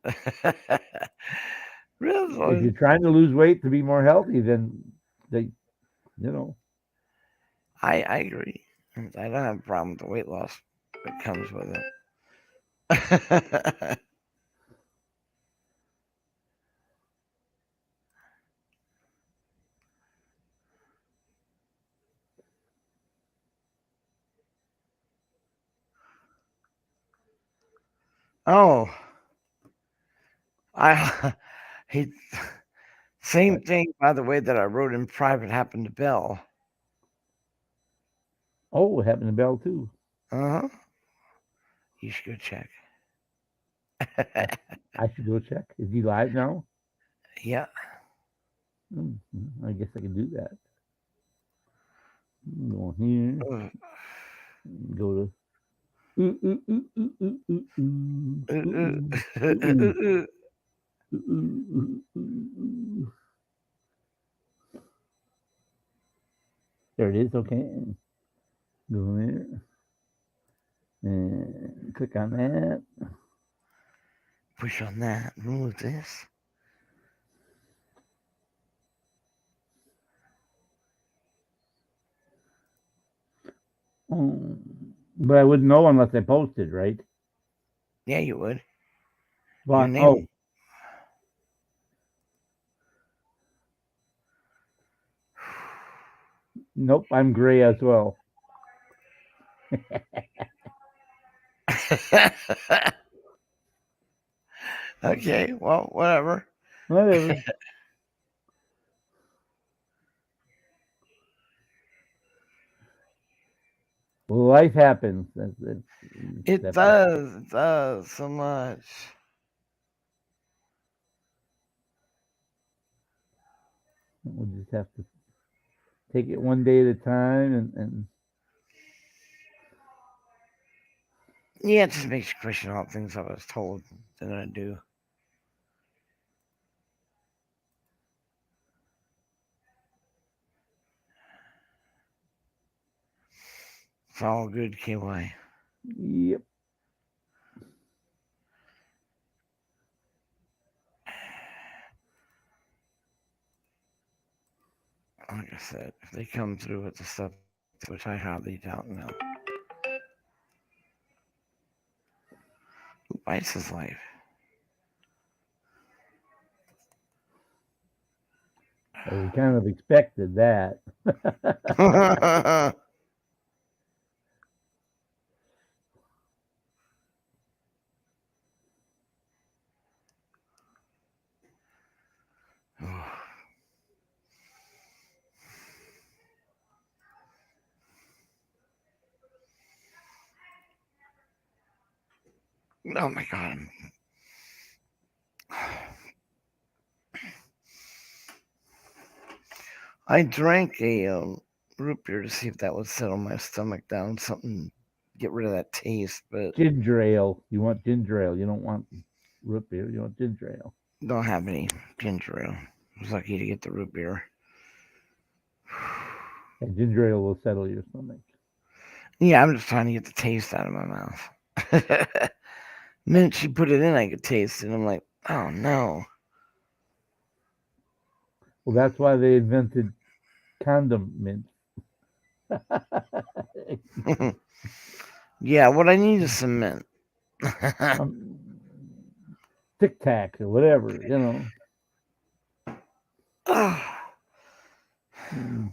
Really? If you're trying to lose weight to be more healthy, then I agree. I don't have a problem with the weight loss that comes with it. Oh, same thing, by the way, that I wrote in private happened to Belle. Oh, it happened to Belle too. Uh-huh. You should go check. I should go check. Is he live now? Yeah. I guess I can do that. Go here. Go to. There it is. Okay. Go there. And click on that. Push on that. Move this. But I wouldn't know unless I posted, right? Yeah, you would. But, Nope, I'm gray as well. Okay, well, whatever. Whatever. Well, life happens. It Have to, does. It does so much. we'll just have to take it one day at a time, and Yeah, it just makes you question all the things I was told that I do. It's all good, KY. yep. Like I said, if they come through with the stuff, which I highly doubt now. Who bites his life? We kind of expected that. Oh my god. I drank a root beer to see if that would settle my stomach down, something get rid of that taste, but Ginger ale. You want ginger ale. You don't want root beer. You want ginger ale. don't have any ginger ale. I was lucky to get the root beer. And ginger ale will settle your stomach. Yeah, I'm just trying to get the taste out of my mouth. The minute she put it in, I could taste it. I'm like, oh no. Well, that's why they invented condom mint. Yeah, what I need is some mint. um, Tic Tac or whatever,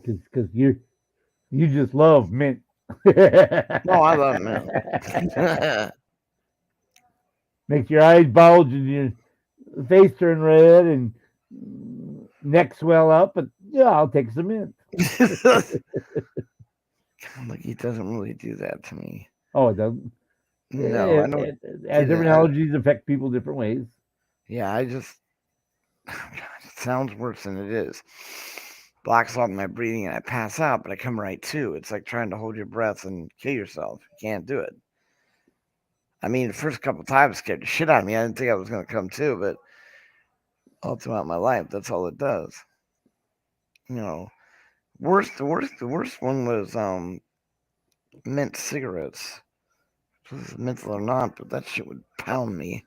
because you just love mint. No, I love mint. Makes your eyes bulge and your face turn red and neck swell up. But yeah, I'll take some mint. Like he doesn't really do that to me. Oh, it doesn't. No, I don't As get it. different allergies affect people different ways. Yeah, I just it sounds worse than it is. Blocks out my breathing and I pass out, but I come right to. It's like trying to hold your breath and kill yourself. You can't do it. I mean, the first couple times scared the shit out of me. I didn't think I was going to come to, but all throughout my life, that's all it does. You know, the worst one was mint cigarettes. This is mental or not, but that shit would pound me.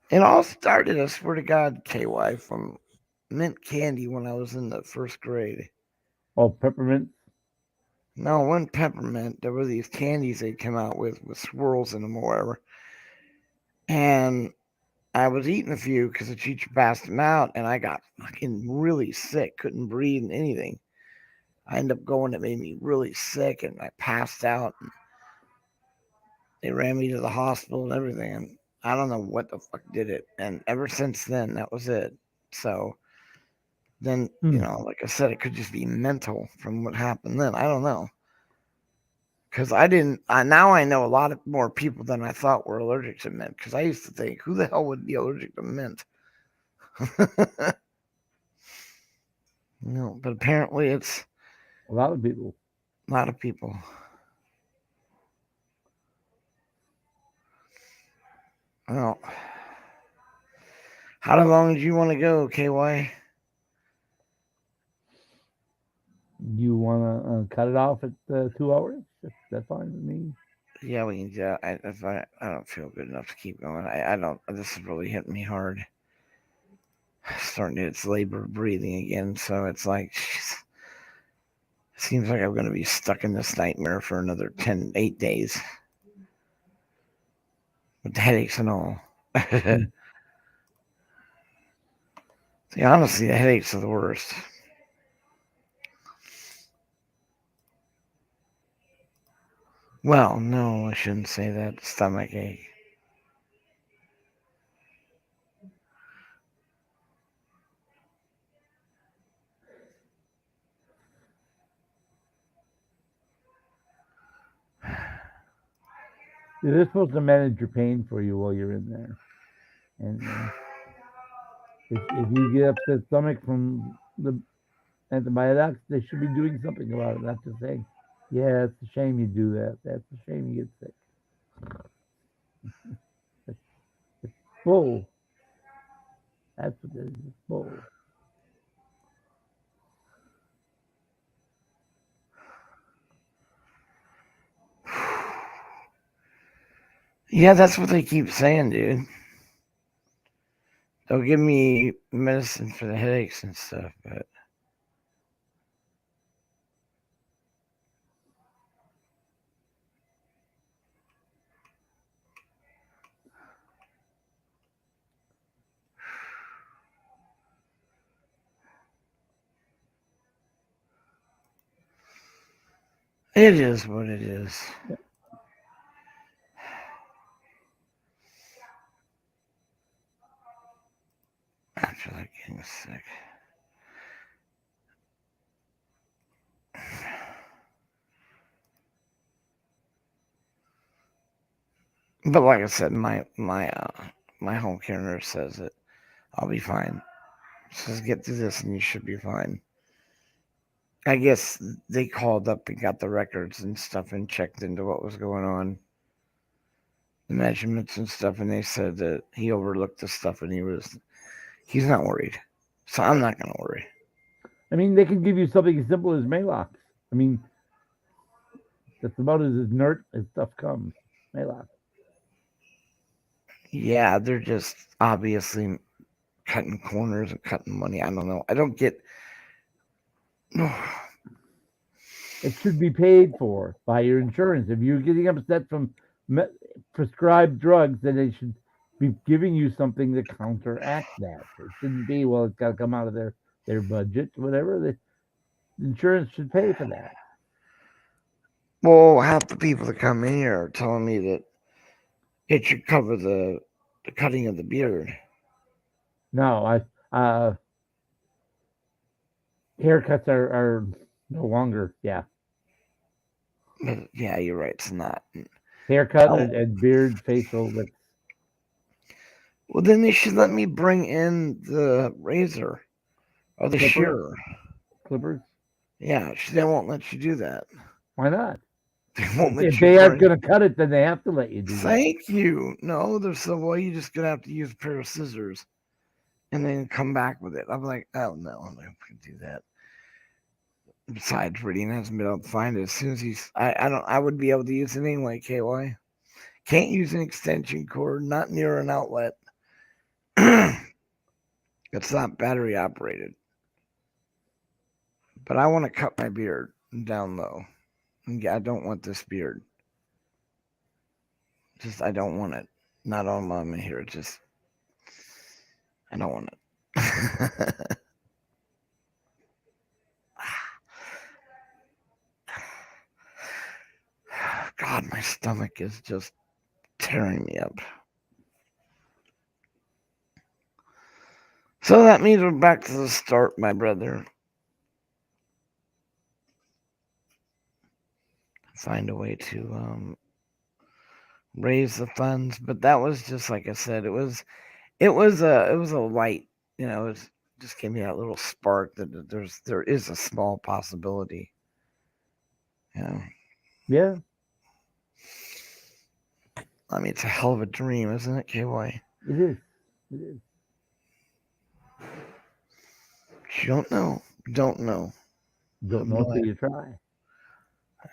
It all started, I swear to God, KY, from mint candy when I was in the first grade. Oh, peppermint. No, it wasn't peppermint. There were these candies they'd come out with swirls in them or whatever. And I was eating a few because the teacher passed them out, and I got fucking really sick, couldn't breathe and anything. I ended up going, it made me really sick, and I passed out. And they ran me to the hospital and everything. And I don't know what the fuck did it. And ever since then, that was it. So then, like I said, it could just be mental from what happened then. I don't know. Because now I know a lot more people than I thought were allergic to mint. Because I used to think, who the hell would be allergic to mint? No, but apparently it's A lot of people. a lot of people. Well, how long do you want to go, KY? You want to cut it off at 2 hours? That's fine with me. Yeah, we can do that. I don't feel good enough to keep going. I don't. This is really hitting me hard. Starting to, it's labor breathing again, so it's like, geez, it seems like I'm going to be stuck in this nightmare for another 8 days. with the headaches and all. Mm. See, honestly, the headaches are the worst. Well, no, I shouldn't say that. Stomach ache. They're supposed to manage your pain for you while you're in there, and if you get upset stomach from the antibiotics, they should be doing something about it, not just saying, "Yeah, it's a shame you do that. That's a shame you get sick." It's, it's bull. That's what it is. It's bull. Yeah, that's what they keep saying, dude. They'll give me medicine for the headaches and stuff, but it is what it is. I feel like getting sick. But like I said, my home care nurse says that I'll be fine. She says get through this and you should be fine. I guess they called up and got the records and stuff and checked into what was going on, the measurements and stuff, and they said that he overlooked the stuff and he's not worried. So I'm not gonna worry. I mean, they can give you something as simple as Malox. I mean, that's about as inert as stuff comes. Malox. Yeah, they're just obviously cutting corners and cutting money. I don't know. I don't get. It should be paid for by your insurance. If you're getting upset from prescribed drugs, then they should be giving you something to counteract that. It shouldn't be, well, it's got to come out of their budget, whatever. The insurance should pay for that. Well, half the people that come in here are telling me that it should cover the cutting of the beard. No, haircuts are no longer, yeah. But yeah, you're right. It's not. Haircut and beard, facial. Well, then they should let me bring in the razor or the shearer. Clippers. Yeah, they won't let you do that. Why not? They won't let If you. they aren't going to cut it, then they have to let you do that. Thank you. No, they're so well. You're just gonna have to use a pair of scissors, and then come back with it. I'm like, oh no, I'm not gonna do that. Besides, Reading hasn't been able to find it. As soon as I would be able to use it anyway. KY can't use an extension cord, not near an outlet. It's not battery operated. But I want to cut my beard down low. Yeah, I don't want this beard. Just I don't want it. Not on my hair. Just I don't want it. God, my stomach is just tearing me up. So that means we're back to the start, my brother. Find a way to raise the funds, but that was just like I said. It was a light. It just gave me that little spark that there is a small possibility. Yeah. I mean, it's a hell of a dream, isn't it, KY? It is. It is. You don't know. Don't know. Don't know until you try.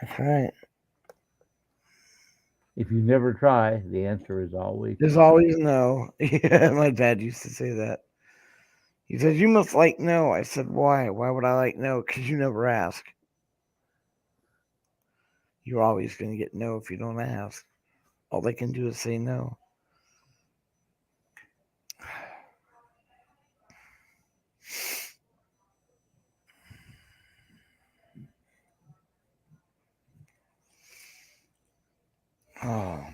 That's right. If you never try, the answer is always There's always no. Yeah, my dad used to say that. He said, "You must like no." I said, "Why? Why would I like no? Because you never ask. You're always going to get no if you don't ask. All they can do is say no."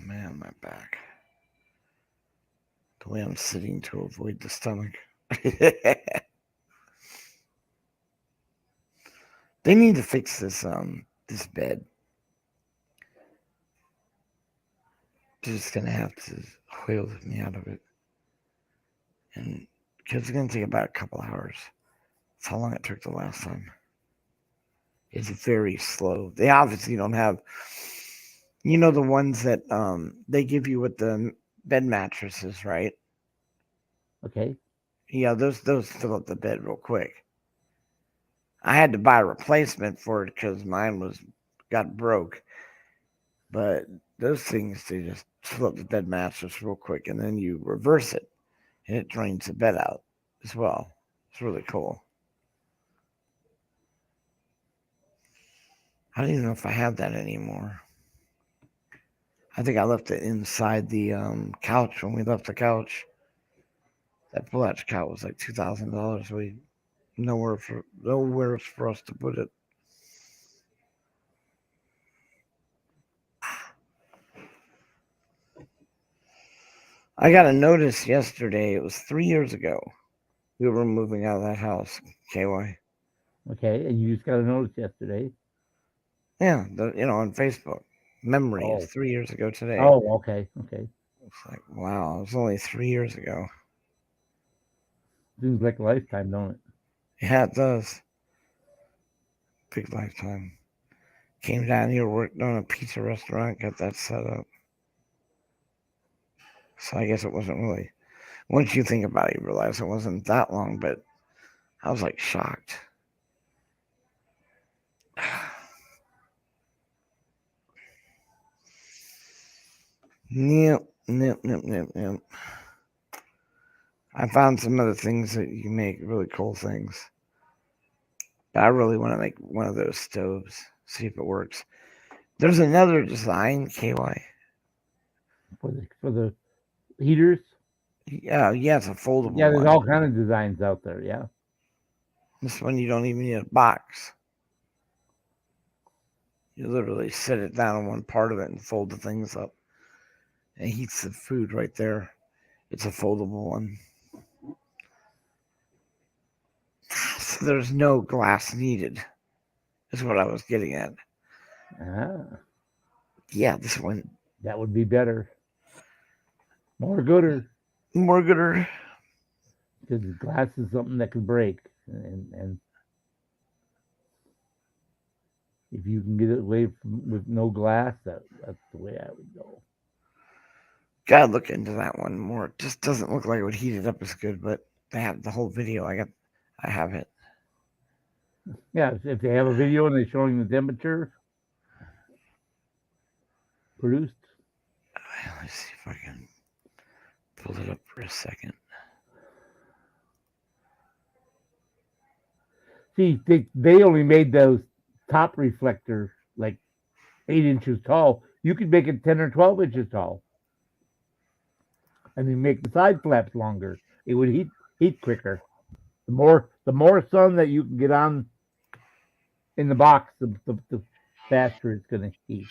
man, my back. The way I'm sitting to avoid the stomach. They need to fix this bed. They're just gonna have to wheel me out of it, and because it's gonna take about a couple hours. That's how long it took the last time. It's very slow. They obviously don't have, the ones that they give you with the bed mattresses, right? Okay. Yeah, those fill up the bed real quick. I had to buy a replacement for it because mine got broke. But those things, they just fill up the bed mattress real quick, and then you reverse it, and it drains the bed out as well. It's really cool. I don't even know if I have that anymore. I think I left it inside the couch when we left the couch. That pull-out couch was like $2,000. We nowhere for us to put it. I got a notice yesterday. It was 3 years ago. We were moving out of that house, KY. Okay. And you just got a notice yesterday. Yeah, on Facebook. Memories, Oh. 3 years ago today. Oh, okay. Okay. It's like, wow, it was only 3 years ago. Seems like a lifetime, don't it? Yeah, it does. Big lifetime. Came down here, worked on a pizza restaurant, got that set up. So I guess it wasn't really. Once you think about it, you realize it wasn't that long, but I was like shocked. Yep. I found some other things that you can make, really cool things. But I really want to make one of those stoves, see if it works. There's another design, KY. For the heaters. Yeah, it's a foldable Yeah, there's one. all kind of designs out there. Yeah. This one you don't even need a box. You literally set it down on one part of it and fold the things up. And it heats the food right there. It's a foldable one. So there's no glass needed, is what I was getting at. Ah, Yeah, this one. that would be better. More gooder. More gooder. Because glass is something that can break, and if you can get it away with no glass, that's the way I would go. Gotta look into that one more. It just doesn't look like it would heat it up as good, but they have the whole video. I have it. Yeah, if they have a video and they're showing the temperature produced. Let's see if I can pull it up for a second. See, they only made those top reflector like 8 inches tall. You could make it 10 or 12 inches tall, and then make the side flaps longer. It would heat quicker. The more sun that you can get on in the box, the faster it's going to heat.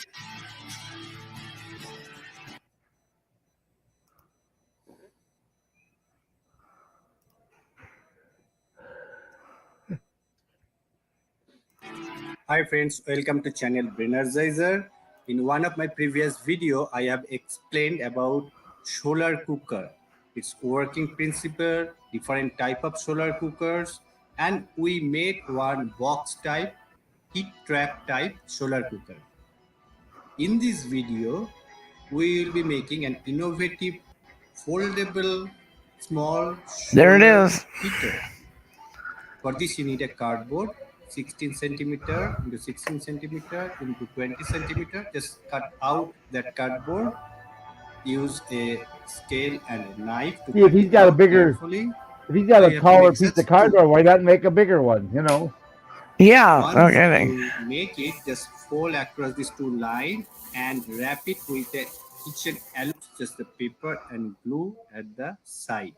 Hi friends, welcome to channel Brainizer. In one of my previous video, I have explained about solar cooker, its working principle, different type of solar cookers, and we made one box type, heat trap type solar cooker. In this video, we will be making an innovative foldable small There it solar is. heater. For this, you need a cardboard 16 centimeter into 16 centimeter into 20 centimeter. Just cut out that cardboard. Use a scale and a knife to See, if cut he's it got a out bigger, carefully. if he's got So a you have to taller make piece such of two. cardboard, why not make a bigger one? You know. Yeah, no Once kidding. you make it, just fold across these two lines and wrap it with a kitchen alu, just the paper and glue at the side.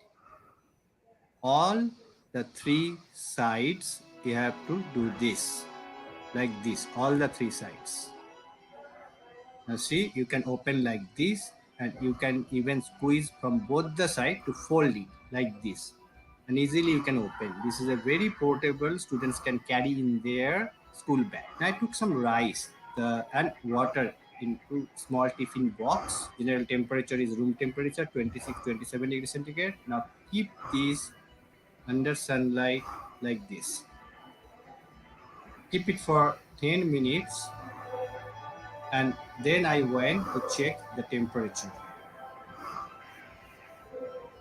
All the three sides you have to do this, like this, all the three sides. Now see, you can open like this, and you can even squeeze from both the side to fold it like this, and easily you can open. This is a very portable, students can carry in their school bag. Now I took some rice and water into small tiffin box. General temperature is room temperature 26-27 degrees centigrade. Now keep this under sunlight like this. Keep it for 10 minutes, and then I went to check the temperature.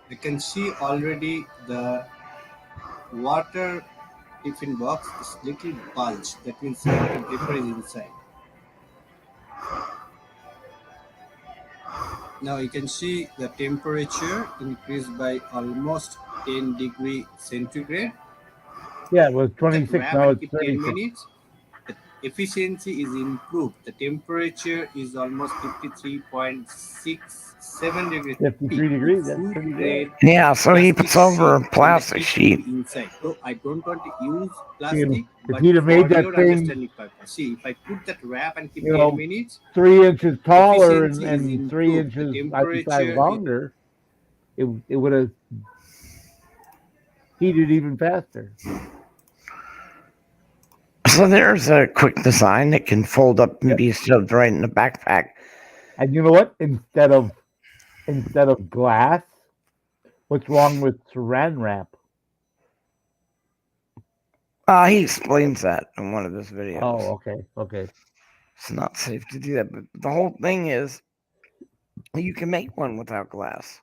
You can see already the water tiffin box is little bulged. That means water vapor is inside. Now you can see the temperature increased by almost 10 degree centigrade. Yeah, it was Put that 26. wrap Now and it's keep 10 36. minutes. The efficiency is improved. The temperature is almost 53.67 degrees. 53 Put degrees. That's food pretty good. grade Yeah, so he plastic puts over sheet a when the plastic kids will sheet. be inside. So I don't want to use You- plastic, If but he'd have made for that your thing, understanding purpose. See, if I put that wrap and keep you 10 know, minutes, 3 inches taller efficiency is and three improved. The inches either side temperature is longer, it would have heated even faster. So there's a quick design that can fold up and be shoved right in the backpack. And you know what? Instead of glass, what's wrong with saran wrap? He explains that in one of his videos. Oh, okay. It's not safe to do that, but the whole thing is you can make one without glass.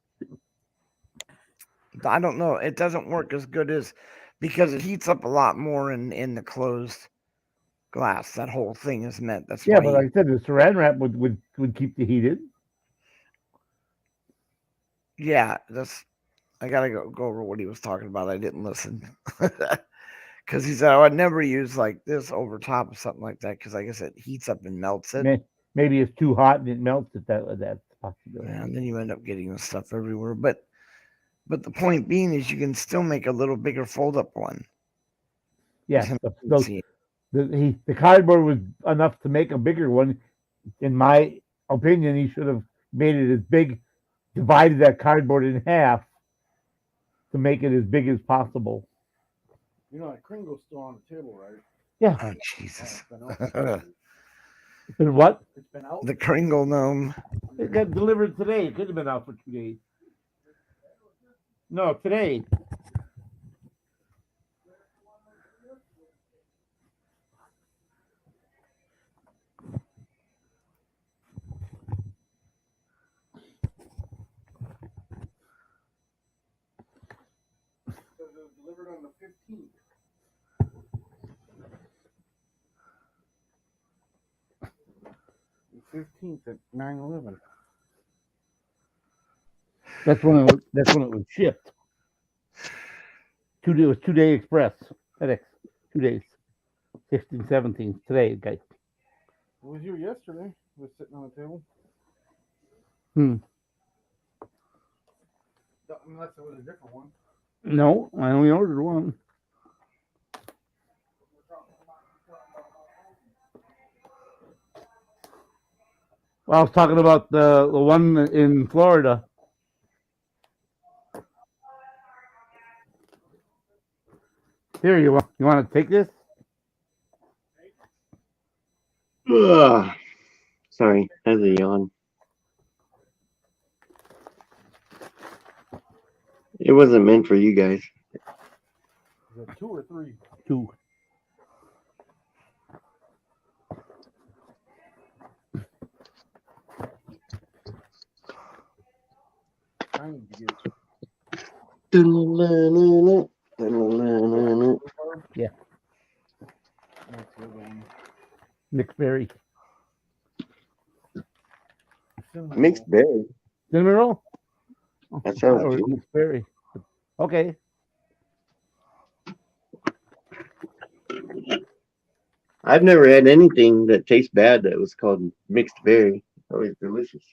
I don't know. It doesn't work as good as because it heats up a lot more in the closed glass. That whole thing is meant. That's Yeah, why. but like I said, the saran wrap would keep the heat in. Yeah, that's. I gotta go over what he was talking about. I didn't listen because he said I would never use like this over top of something like that because, like I said, it heats up and melts it. Maybe it's too hot and it melts it. That's a possibility. And then you end up getting the stuff everywhere. But the point being is you can still make a little bigger fold up one. Yeah, the cardboard was enough to make a bigger one. In my opinion, he should have made it as big, divided that cardboard in half to make it as big as possible. You know, that Kringle's still on the table, right? Yeah. Oh, Jesus. It's been what? It's been out. The Kringle gnome. It got delivered today. It could have been out for 2 days. No, today. It was delivered on the 15th. The 15th at 9/11. That's when it was shipped. It was 2 day express. FedEx. 2 days. 16, 17. Today, guys. It was here yesterday. It was sitting on the table. Unless it was a different one. No, I only ordered one. Well, I was talking about the one in Florida. Here, you want to take this? Ugh. Sorry, that's a yawn. It wasn't meant for you guys. Is it 2 or 3? 2. I need to get Yeah. That's the other one. Mixed berry. Cinnamon Mixed roll. berry. Cinnamon roll? That sounds Or good. mixed berry. Okay. I've never had anything that tastes bad that was called mixed berry. Always delicious.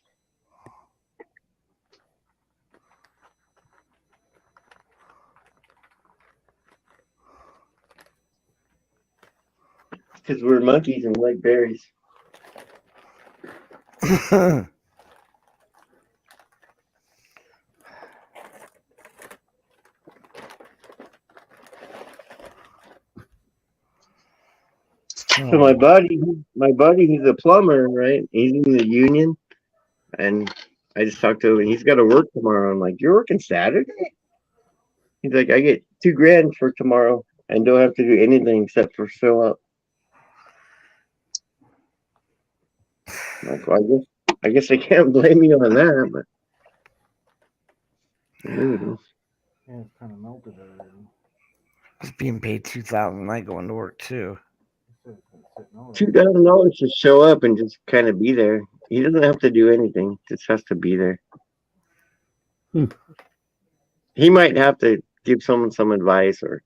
Because we're monkeys and like berries. So my buddy, he's a plumber, right? He's in the union, and I just talked to him, and he's got to work tomorrow. I'm like, you're working Saturday? He's like, I get $2,000 for tomorrow, and don't have to do anything except for show up. I'm like, well, I guess I can't blame you on that, but Yeah, it's kind of melted already. I was being paid $2,000. I going to work too. $2,000 to show up and just kind of be there. He doesn't have to do anything; just has to be there. He might have to give someone some advice or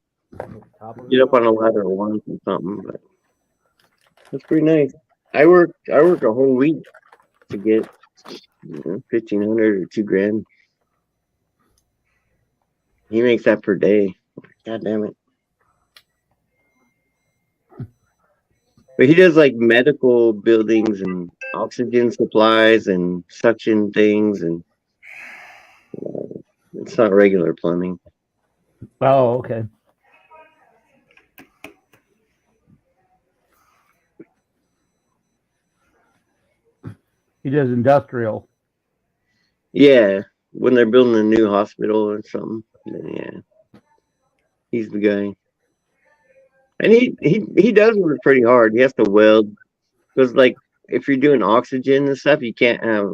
get up on a ladder once or something, but that's pretty nice. I work a whole week to get 1,500 or $2,000. He makes that per day. God damn it! But he does like medical buildings and oxygen supplies and suction things, and it's not regular plumbing. Oh, okay. He does industrial. Yeah, when they're building a new hospital or something, then yeah, he's the guy. And he does work pretty hard. He has to weld because like if you're doing oxygen and stuff, you can't have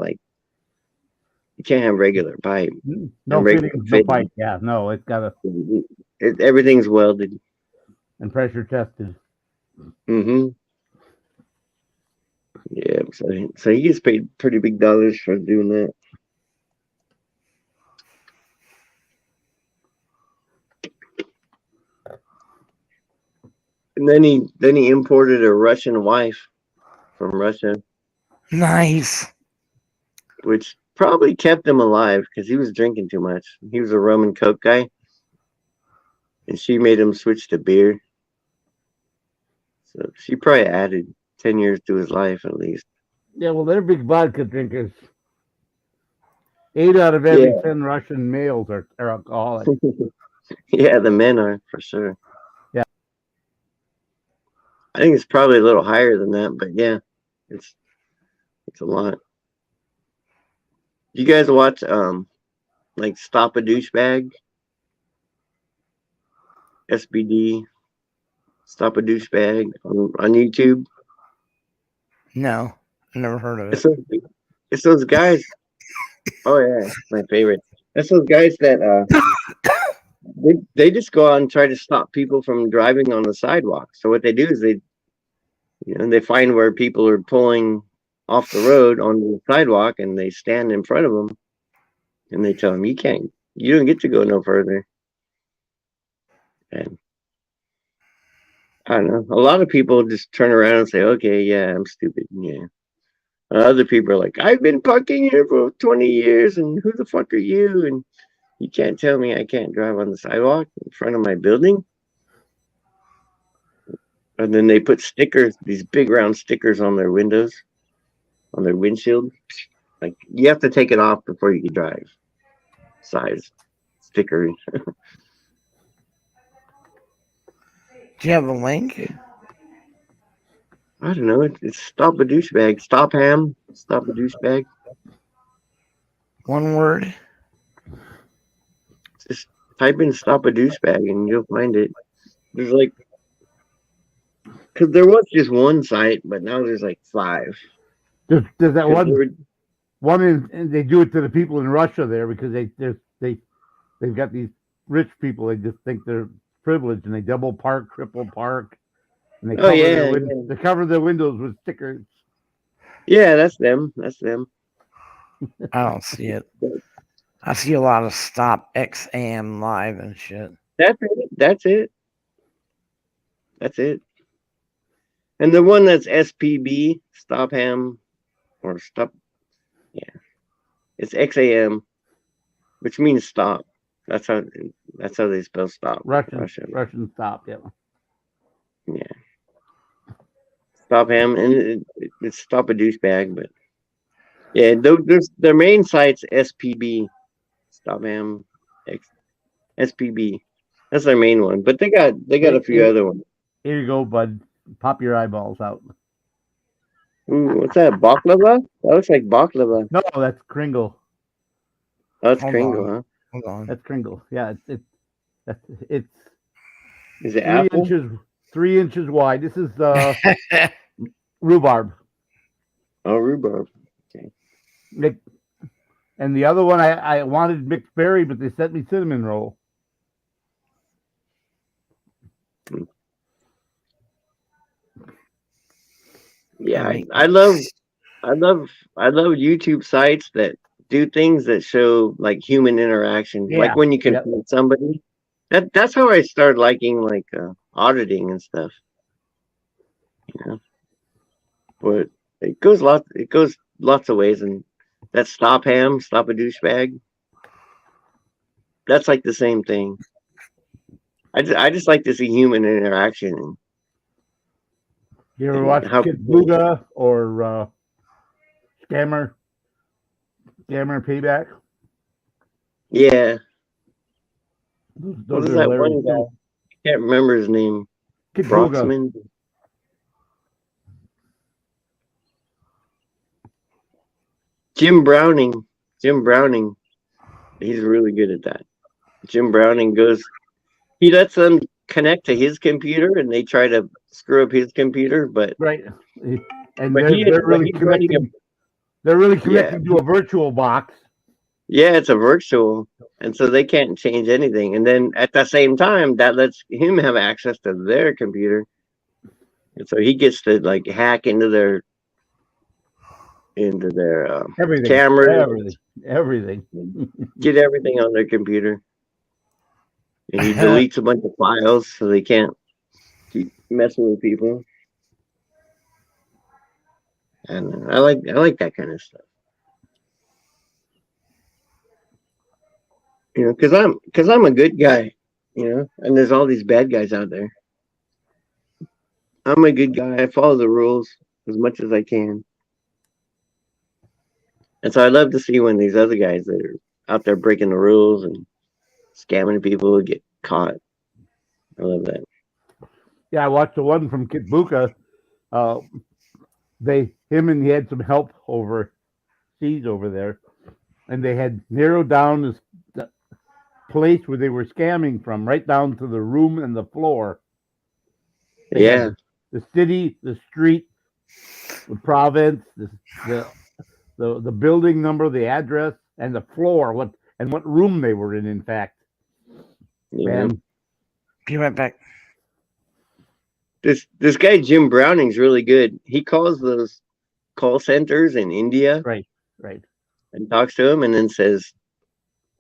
regular pipe. No and regular fittings, no pipe. Yeah, no, it's got to Everything's welded. and pressure tested. Mm-hmm. Yeah, so he gets paid pretty big dollars for doing that. And then he imported a Russian wife from Russia, Nice. which probably kept him alive because he was drinking too much. He was a rum and coke guy, and she made him switch to beer. So she probably added 10 years to his life at least. Yeah, well, they're big vodka drinkers. 8 out of every 10 Russian males are alcoholic. Yeah, the men are for sure. Yeah. I think it's probably a little higher than that, but yeah, it's a lot. You guys watch like Stop a Douchebag? SBD, Stop a Douchebag on YouTube? No, I never heard of it. It's those guys. Oh yeah, it's my favorite. That's those guys that they just go out and try to stop people from driving on the sidewalk. So what they do is they find where people are pulling off the road onto the sidewalk, and they stand in front of them, and they tell them, you don't get to go no further. And I don't know. A lot of people just turn around and say, okay, yeah, I'm stupid. Yeah. Other people are like, I've been parking here for 20 years, and who the fuck are you? And you can't tell me I can't drive on the sidewalk in front of my building. And then they put stickers, these big round stickers on their windows, on their windshield. Like, you have to take it off before you can drive. Size sticker. Do you have a link? I don't know. It's Stop a Douchebag. Stop Ham. Stop a Douchebag. One word. Just type in Stop a Douchebag and you'll find it. There's like, because there was just one site, but now there's like 5. There's that one and they do it to the people in Russia there because they've got these rich people. They just think they're privileged and they double park, triple park, and they cover their windows with stickers. Yeah, that's them. That's them. I don't see it. I see a lot of Stop XAM Live and shit. That's it. And the one that's SPB, Stop Ham, or Stop, yeah, it's XAM, which means stop. That's how they spell stop. Russian stop, yeah. Yeah. Stop Ham, and it's Stop a Douchebag, but Yeah, their main site's SPB, Stop Ham SPB. That's their main one, but they got a few other ones. Here you go, bud. Pop your eyeballs out. Ooh, what's that? Baklava? That looks like baklava. No, that's Kringle. Oh, it's Hold Kringle, on. huh? Hold on. That's Kringle. Yeah, it's Is it 3 apple? inches 3 inches wide. This is rhubarb. Oh, rhubarb. It, and the other one I wanted mixed berry, but they sent me cinnamon roll. Yeah, Make- I love YouTube sites that do things that show like human interaction, like Yeah. when you can Yep. meet somebody. That's how I started liking like auditing and stuff. You know, but it goes lots of ways, and that stop a douchebag. That's like the same thing. I just like to see human interaction and You ever and watch how Kid people. Booga or Scammer Payback? Yeah, what Those is are that hilarious one guy? too. Can't remember his name. Kid Booga. Broxman. Jim Browning. Jim Browning. He's really good at that. Jim Browning he lets them connect to his computer and they try to screw up his computer, but Right. And but he they're but really he's running connecting. They're really yeah, connecting to a virtual box. yeah, it's a virtual, and so they can't change anything. And then at the same time, that lets him have access to their computer, and so he gets to like hack into their Everything. cameras, Everything. get everything on their computer, and he deletes a bunch of files so they can't keep messing with people. And I like that kind of stuff. You know, because I'm a good guy, you know, and there's all these bad guys out there. I'm a good guy. I follow the rules as much as I can, and so I love to see when these other guys that are out there breaking the rules and scamming people get caught. I love that. Yeah, I watched the one from Kid Booga. He had some help overseas over there, and they had narrowed down the place where they were scamming from, right down to the room and the floor. They Yeah, had the city, the street, the province, the building number, the address, and the floor. What room they were in? In fact, yeah. and Be right back. This guy Jim Browning's really good. He calls those call centers in India right. and talks to them, and then says,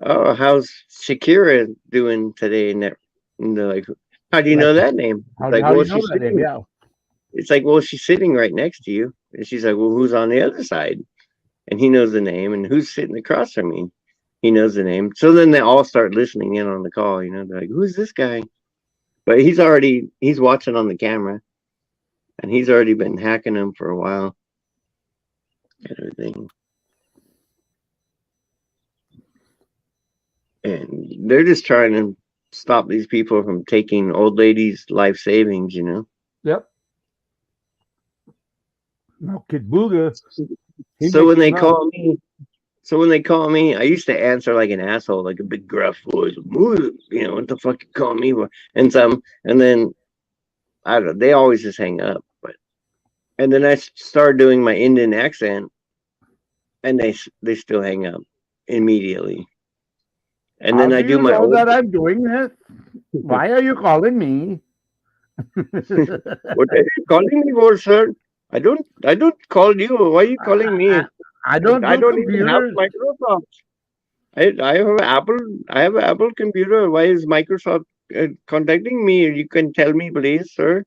"Oh, how's Shakira doing today?" And they're like, "How do you know Right. that name?" It's How like, do "Well, you know she's that name? sitting." Yeah. It's like, "Well, she's sitting right next to you," and she's like, "Well, who's on the other side?" And he knows the name, and who's sitting across from me? He knows the name. So then they all start listening in on the call. You know, they're like, "Who's this guy?" But he's watching on the camera, and he's already been hacking them for a while. And everything. And they're just trying to stop these people from taking old ladies' life savings, you know. Yep. Now, Kid Booga, he So makes when they money. call me, I used to answer like an asshole, like a big gruff voice. You know, what the fuck you call me for? And then I don't know, they always just hang up. And then I started doing my Indian accent, and they still hang up immediately. And How then I do do you my know old. that I'm doing this? Why are you calling me? What are you calling me for, sir? I don't call you. Why are you calling me? I don't I do don't even have computers. Microsoft. I have Apple. I have an Apple computer. Why is Microsoft contacting me? You can tell me, please, sir.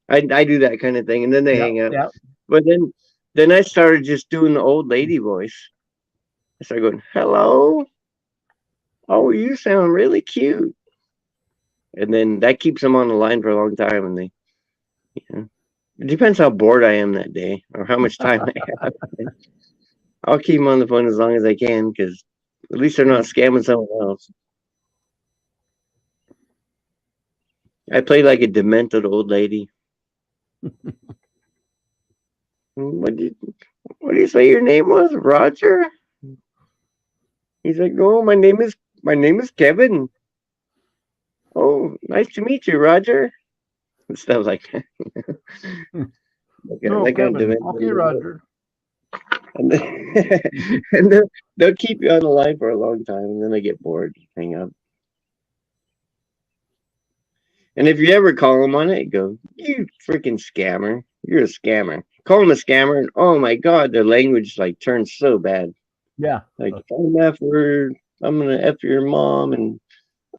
I do that kind of thing, and then they Yep, hang up. yep. But then I started just doing the old lady voice. I started going, "Hello. Oh, you sound really cute." And then that keeps them on the line for a long time, and you know, it depends how bored I am that day or how much time I have. I'll keep them on the phone as long as I can because at least they're not scamming someone else. I play like a demented old lady. What do you say your name was? Roger? He's like, no, my name is Kevin. Oh, nice to meet you, Roger. And stuff like that. No, Like I'm Kevin. demented. Okay, Roger. And then, and then they'll keep you on the line for a long time, and then I get bored, hang up. And if you ever call them on it, go, you freaking scammer. You're a scammer. Call them a scammer, and oh my God, their language like turns so bad. Yeah. Like, I'm F word, I'm going to F your mom, and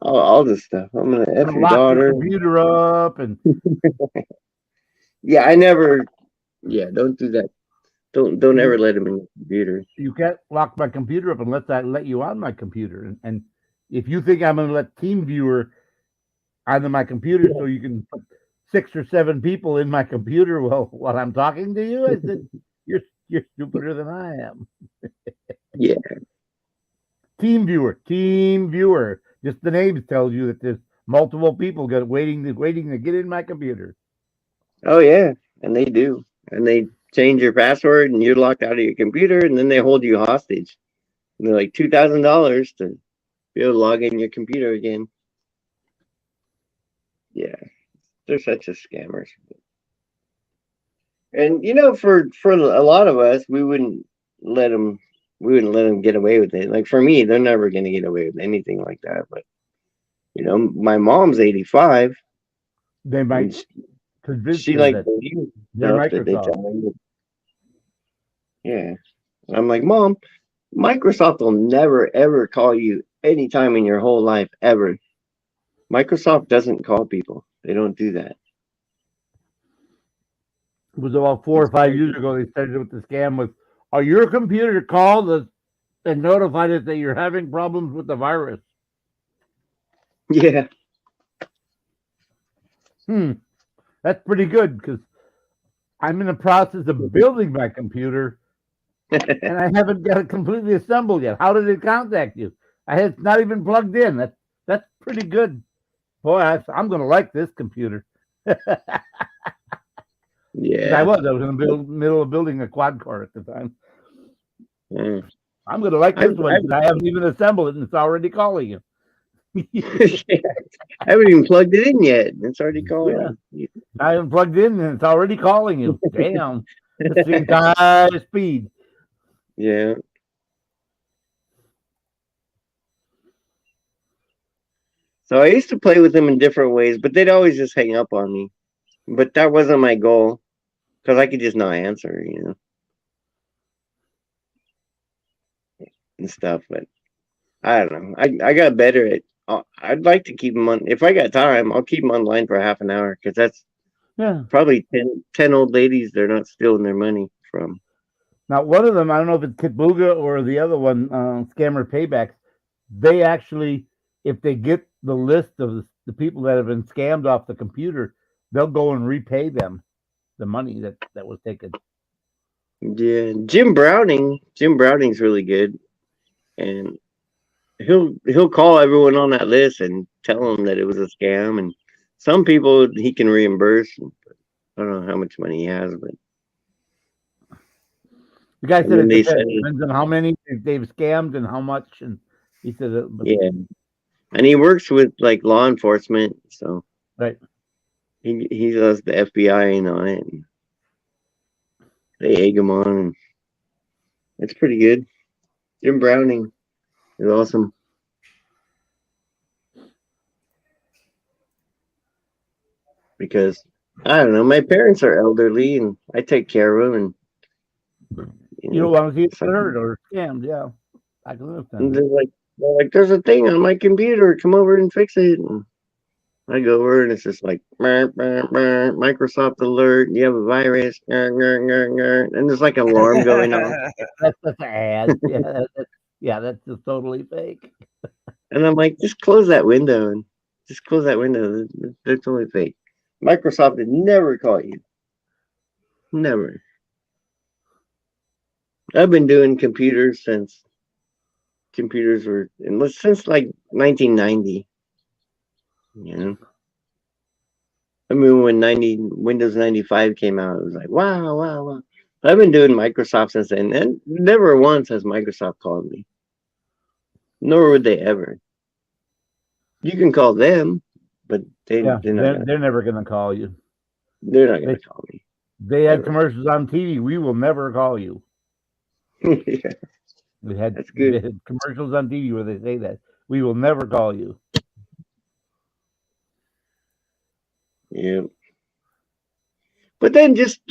all this stuff. I'm going to F your Lock your daughter. computer up and Yeah, don't do that. Don't ever let them in your computer. you can't lock my computer up unless I let you on my computer. And if you think I'm going to let TeamViewer onto my computer so you can put 6 or 7 people in my computer while I'm talking to you, I said, you're stupider than I am. Yeah. TeamViewer. Just the name tells you that there's multiple people waiting to get in my computer. Oh, yeah. And they do. And they change your password, and you're locked out of your computer, and then they hold you hostage. And they're like $2,000 to be able to log in your computer again. Yeah. They're such a scammers. And for a lot of us, we wouldn't let them get away with it. Like for me, they're never going to get away with anything like that. But my mom's 85. They might And convince she you like that believes they're stuff that they Microsoft. tell me. Yeah. And I'm like, Mom, Microsoft will never ever call you anytime in your whole life ever. Microsoft doesn't call people. They don't do that. It was about 4 or 5 years ago they started with the scam with, are your computer called us and notified us that you're having problems with the virus? Yeah. That's pretty good because I'm in the process of building my computer and I haven't got it completely assembled yet. How did it contact you? It's not even plugged in. That's pretty good. Boy, I'm going to like this computer. Yeah. I was in the middle of building a quad core at the time. Mm. I'm going to like this one I've- because I haven't even assembled it and it's already calling you. I haven't even plugged it in yet. It's already calling. Yeah. I haven't plugged in and it's already calling you. Damn. It's the entire speed. Yeah. So I used to play with them in different ways, but they'd always just hang up on me. But that wasn't my goal because I could just not answer, and stuff. But I don't know. I got better at. I'd like to keep them on. If I got time, I'll keep them online for half an hour because that's probably 10 old ladies they're not stealing their money from. Now, one of them, I don't know if it's Kitbooga or the other one, Scammer Paybacks, they actually, if they get the list of the people that have been scammed off the computer, they'll go and repay them the money that was taken. Yeah, Jim Browning's really good, and he'll call everyone on that list and tell them that it was a scam, and some people he can reimburse. I don't know how much money he has, but The guy said it they depends on how many they've scammed and how much, and he said, yeah, and he works with like law enforcement, so right. He does the FBI in on it. And they egg him on, and it's pretty good. Jim Browning is awesome. Because I don't know, my parents are elderly, and I take care of them, and You don't want to see it hurt or scammed, yeah. I can understand. And they're like, there's a thing on my computer. Come over and fix it. And I go over, and it's just like, Microsoft alert. You have a virus. And there's like an alarm going off. That's an ad. Yeah, that's just totally fake. And I'm like, just close that window. And just close that window. That's totally fake. Microsoft would never call you. Never. I've been doing computers since computers were since like 1990. You know, I mean when Windows 95 came out, it was like wow, wow, wow. I've been doing Microsoft since then, and never once has Microsoft called me. Nor would they ever. You can call them, but Yeah, they're not gonna. they're never gonna call you. They're not They gonna call me. they had Ever. commercials on TV. We will never call you. Yeah, that's They good. had commercials on TV where they say that we will never call you. Yeah. But then just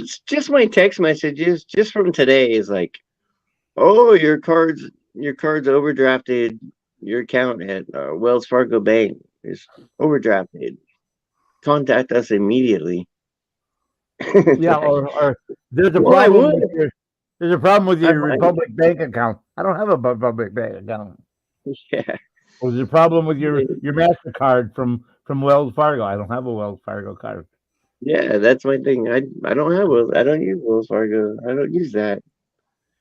my text messages just from today is like, oh, your card's overdrafted. Your account at Wells Fargo Bank is overdrafted. Contact us immediately. It's Yeah, like, or there's a well, I problem would. with I your might. Republic Bank account. I don't have a Republic Bank account. Yeah. Or there's a problem with your Mastercard from Wells Fargo. I don't have a Wells Fargo card. Yeah, that's my thing. I don't have Wells. I don't use Wells Fargo. I don't use that.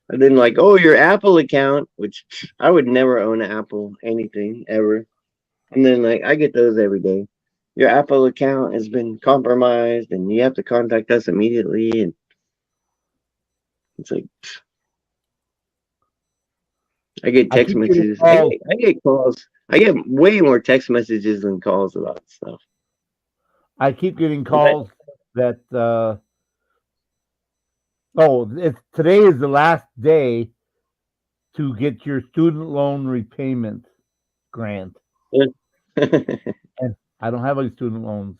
And then like, oh, your Apple account, which I would never own an Apple anything ever. And then like I get those every day. Your Apple account has been compromised, and you have to contact us immediately. And it's like I get I text keep getting messages. calls. I get calls. I get way more text messages than calls about stuff. I keep getting But calls that today is the last day to get your student loan repayment grant. And I don't have any student loans.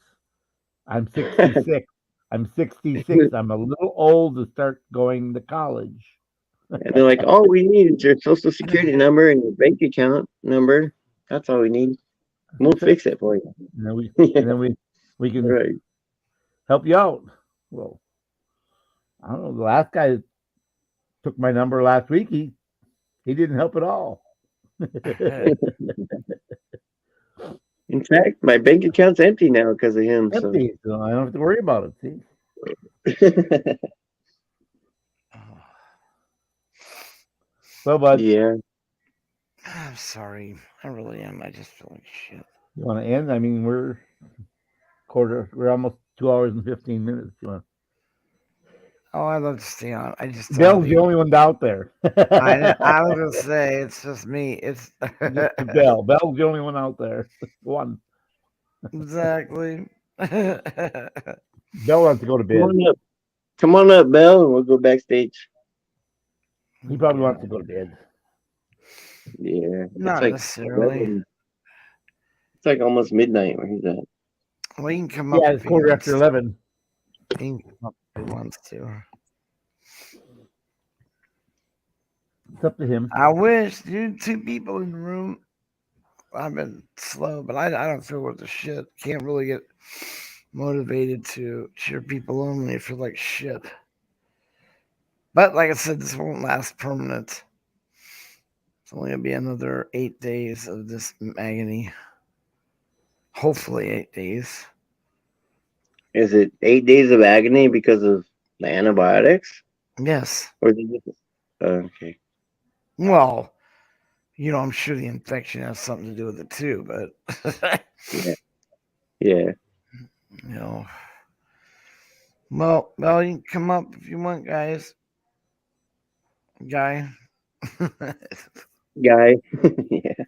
I'm 66. I'm 66. I'm a little old to start going to college. and they're like, all we need is your social security number and your bank account number. That's all we need. We'll That's it. fix it for you. And then we Yeah, and then we can right. help you out. Well, I don't know. The last guy that took my number last week, he didn't help at all. In fact, my bank account's empty now because of him. So Empty, so I don't have to worry about it. See, well, bud, yeah. I'm sorry. I really am. I just feel like shit. you want to end? I mean, we're almost 2 hours and 15 minutes. You want? Oh, I'd love to stay on. I just don't Bell's have the only one out there. I was gonna say it's just me. It's Just the Bell. Bell's the only one out there. One. exactly. Bell wants to go to Come bed. on up. Come on up, Bell, and we'll go backstage. He probably wants to go to bed. Yeah. Not like necessarily. 11. It's like almost midnight where he's at. Well, you can come up Yeah, if it's he quarter wants after 11. He can come up if he wants to. It's up to him. I wish, dude. 2 people in the room. I've been slow, but I don't feel worth the shit. Can't really get motivated to cheer people on when they feel like shit. But like I said, this won't last permanent. It's only gonna be another 8 days of this agony. Hopefully 8 days. Is it 8 days of agony because of the antibiotics? Yes. Or is it just okay. Well, I'm sure the infection has something to do with it too, but Yeah. Well, you can come up if you want, guys. Guy. Guy. Yeah.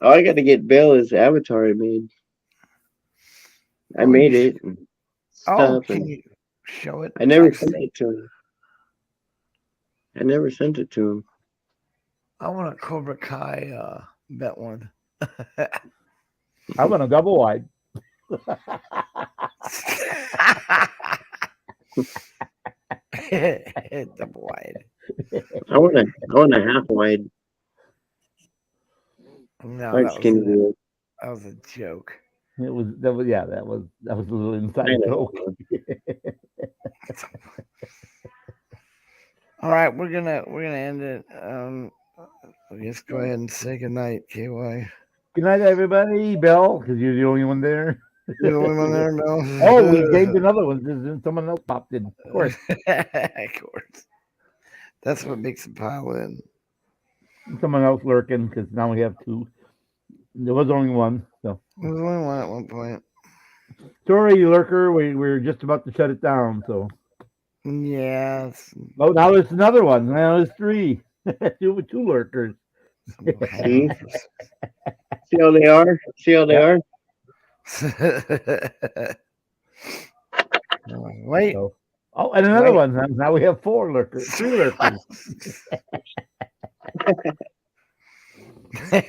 Oh, I got to get Bill his avatar made. I made it. And stuff, can and you show it? I never sent it to him. I want a Cobra Kai bet one. I want a double wide. Double wide. I want a half wide. No, that was a joke. That was a little inside joke. All right, we're gonna end it. I guess go ahead and say goodnight, KY. Good night, everybody. Bell, because you're the only one there. You're the only one there, Mel. Oh, we gained another one. Someone else popped in. Of course. Of course. That's what makes it pile in. Someone else lurking because now we have two. There was only one. So There was only one at one point. sorry, lurker. We're just about to shut it down. So Yeah. oh, now there's another one. Now there's three. two lurkers. See? See how they are? See how they are? Wait. So, oh, and another Wait. one. Now we have four lurkers. Three lurkers.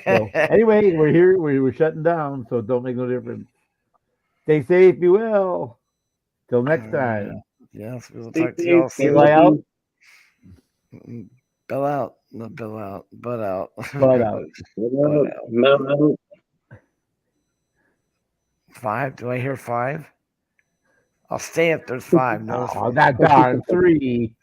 So anyway, we're here. We're shutting down. So don't make no difference. Stay safe. Be well. Till next time. Yes, we'll Stay talk to y'all safe, Fly out. Bill out. No, Bill out. Butt out. Butt out. Butt out. Mount out. 5? Do I hear 5? I'll stay if there's 5. No, Oh, that darn 3.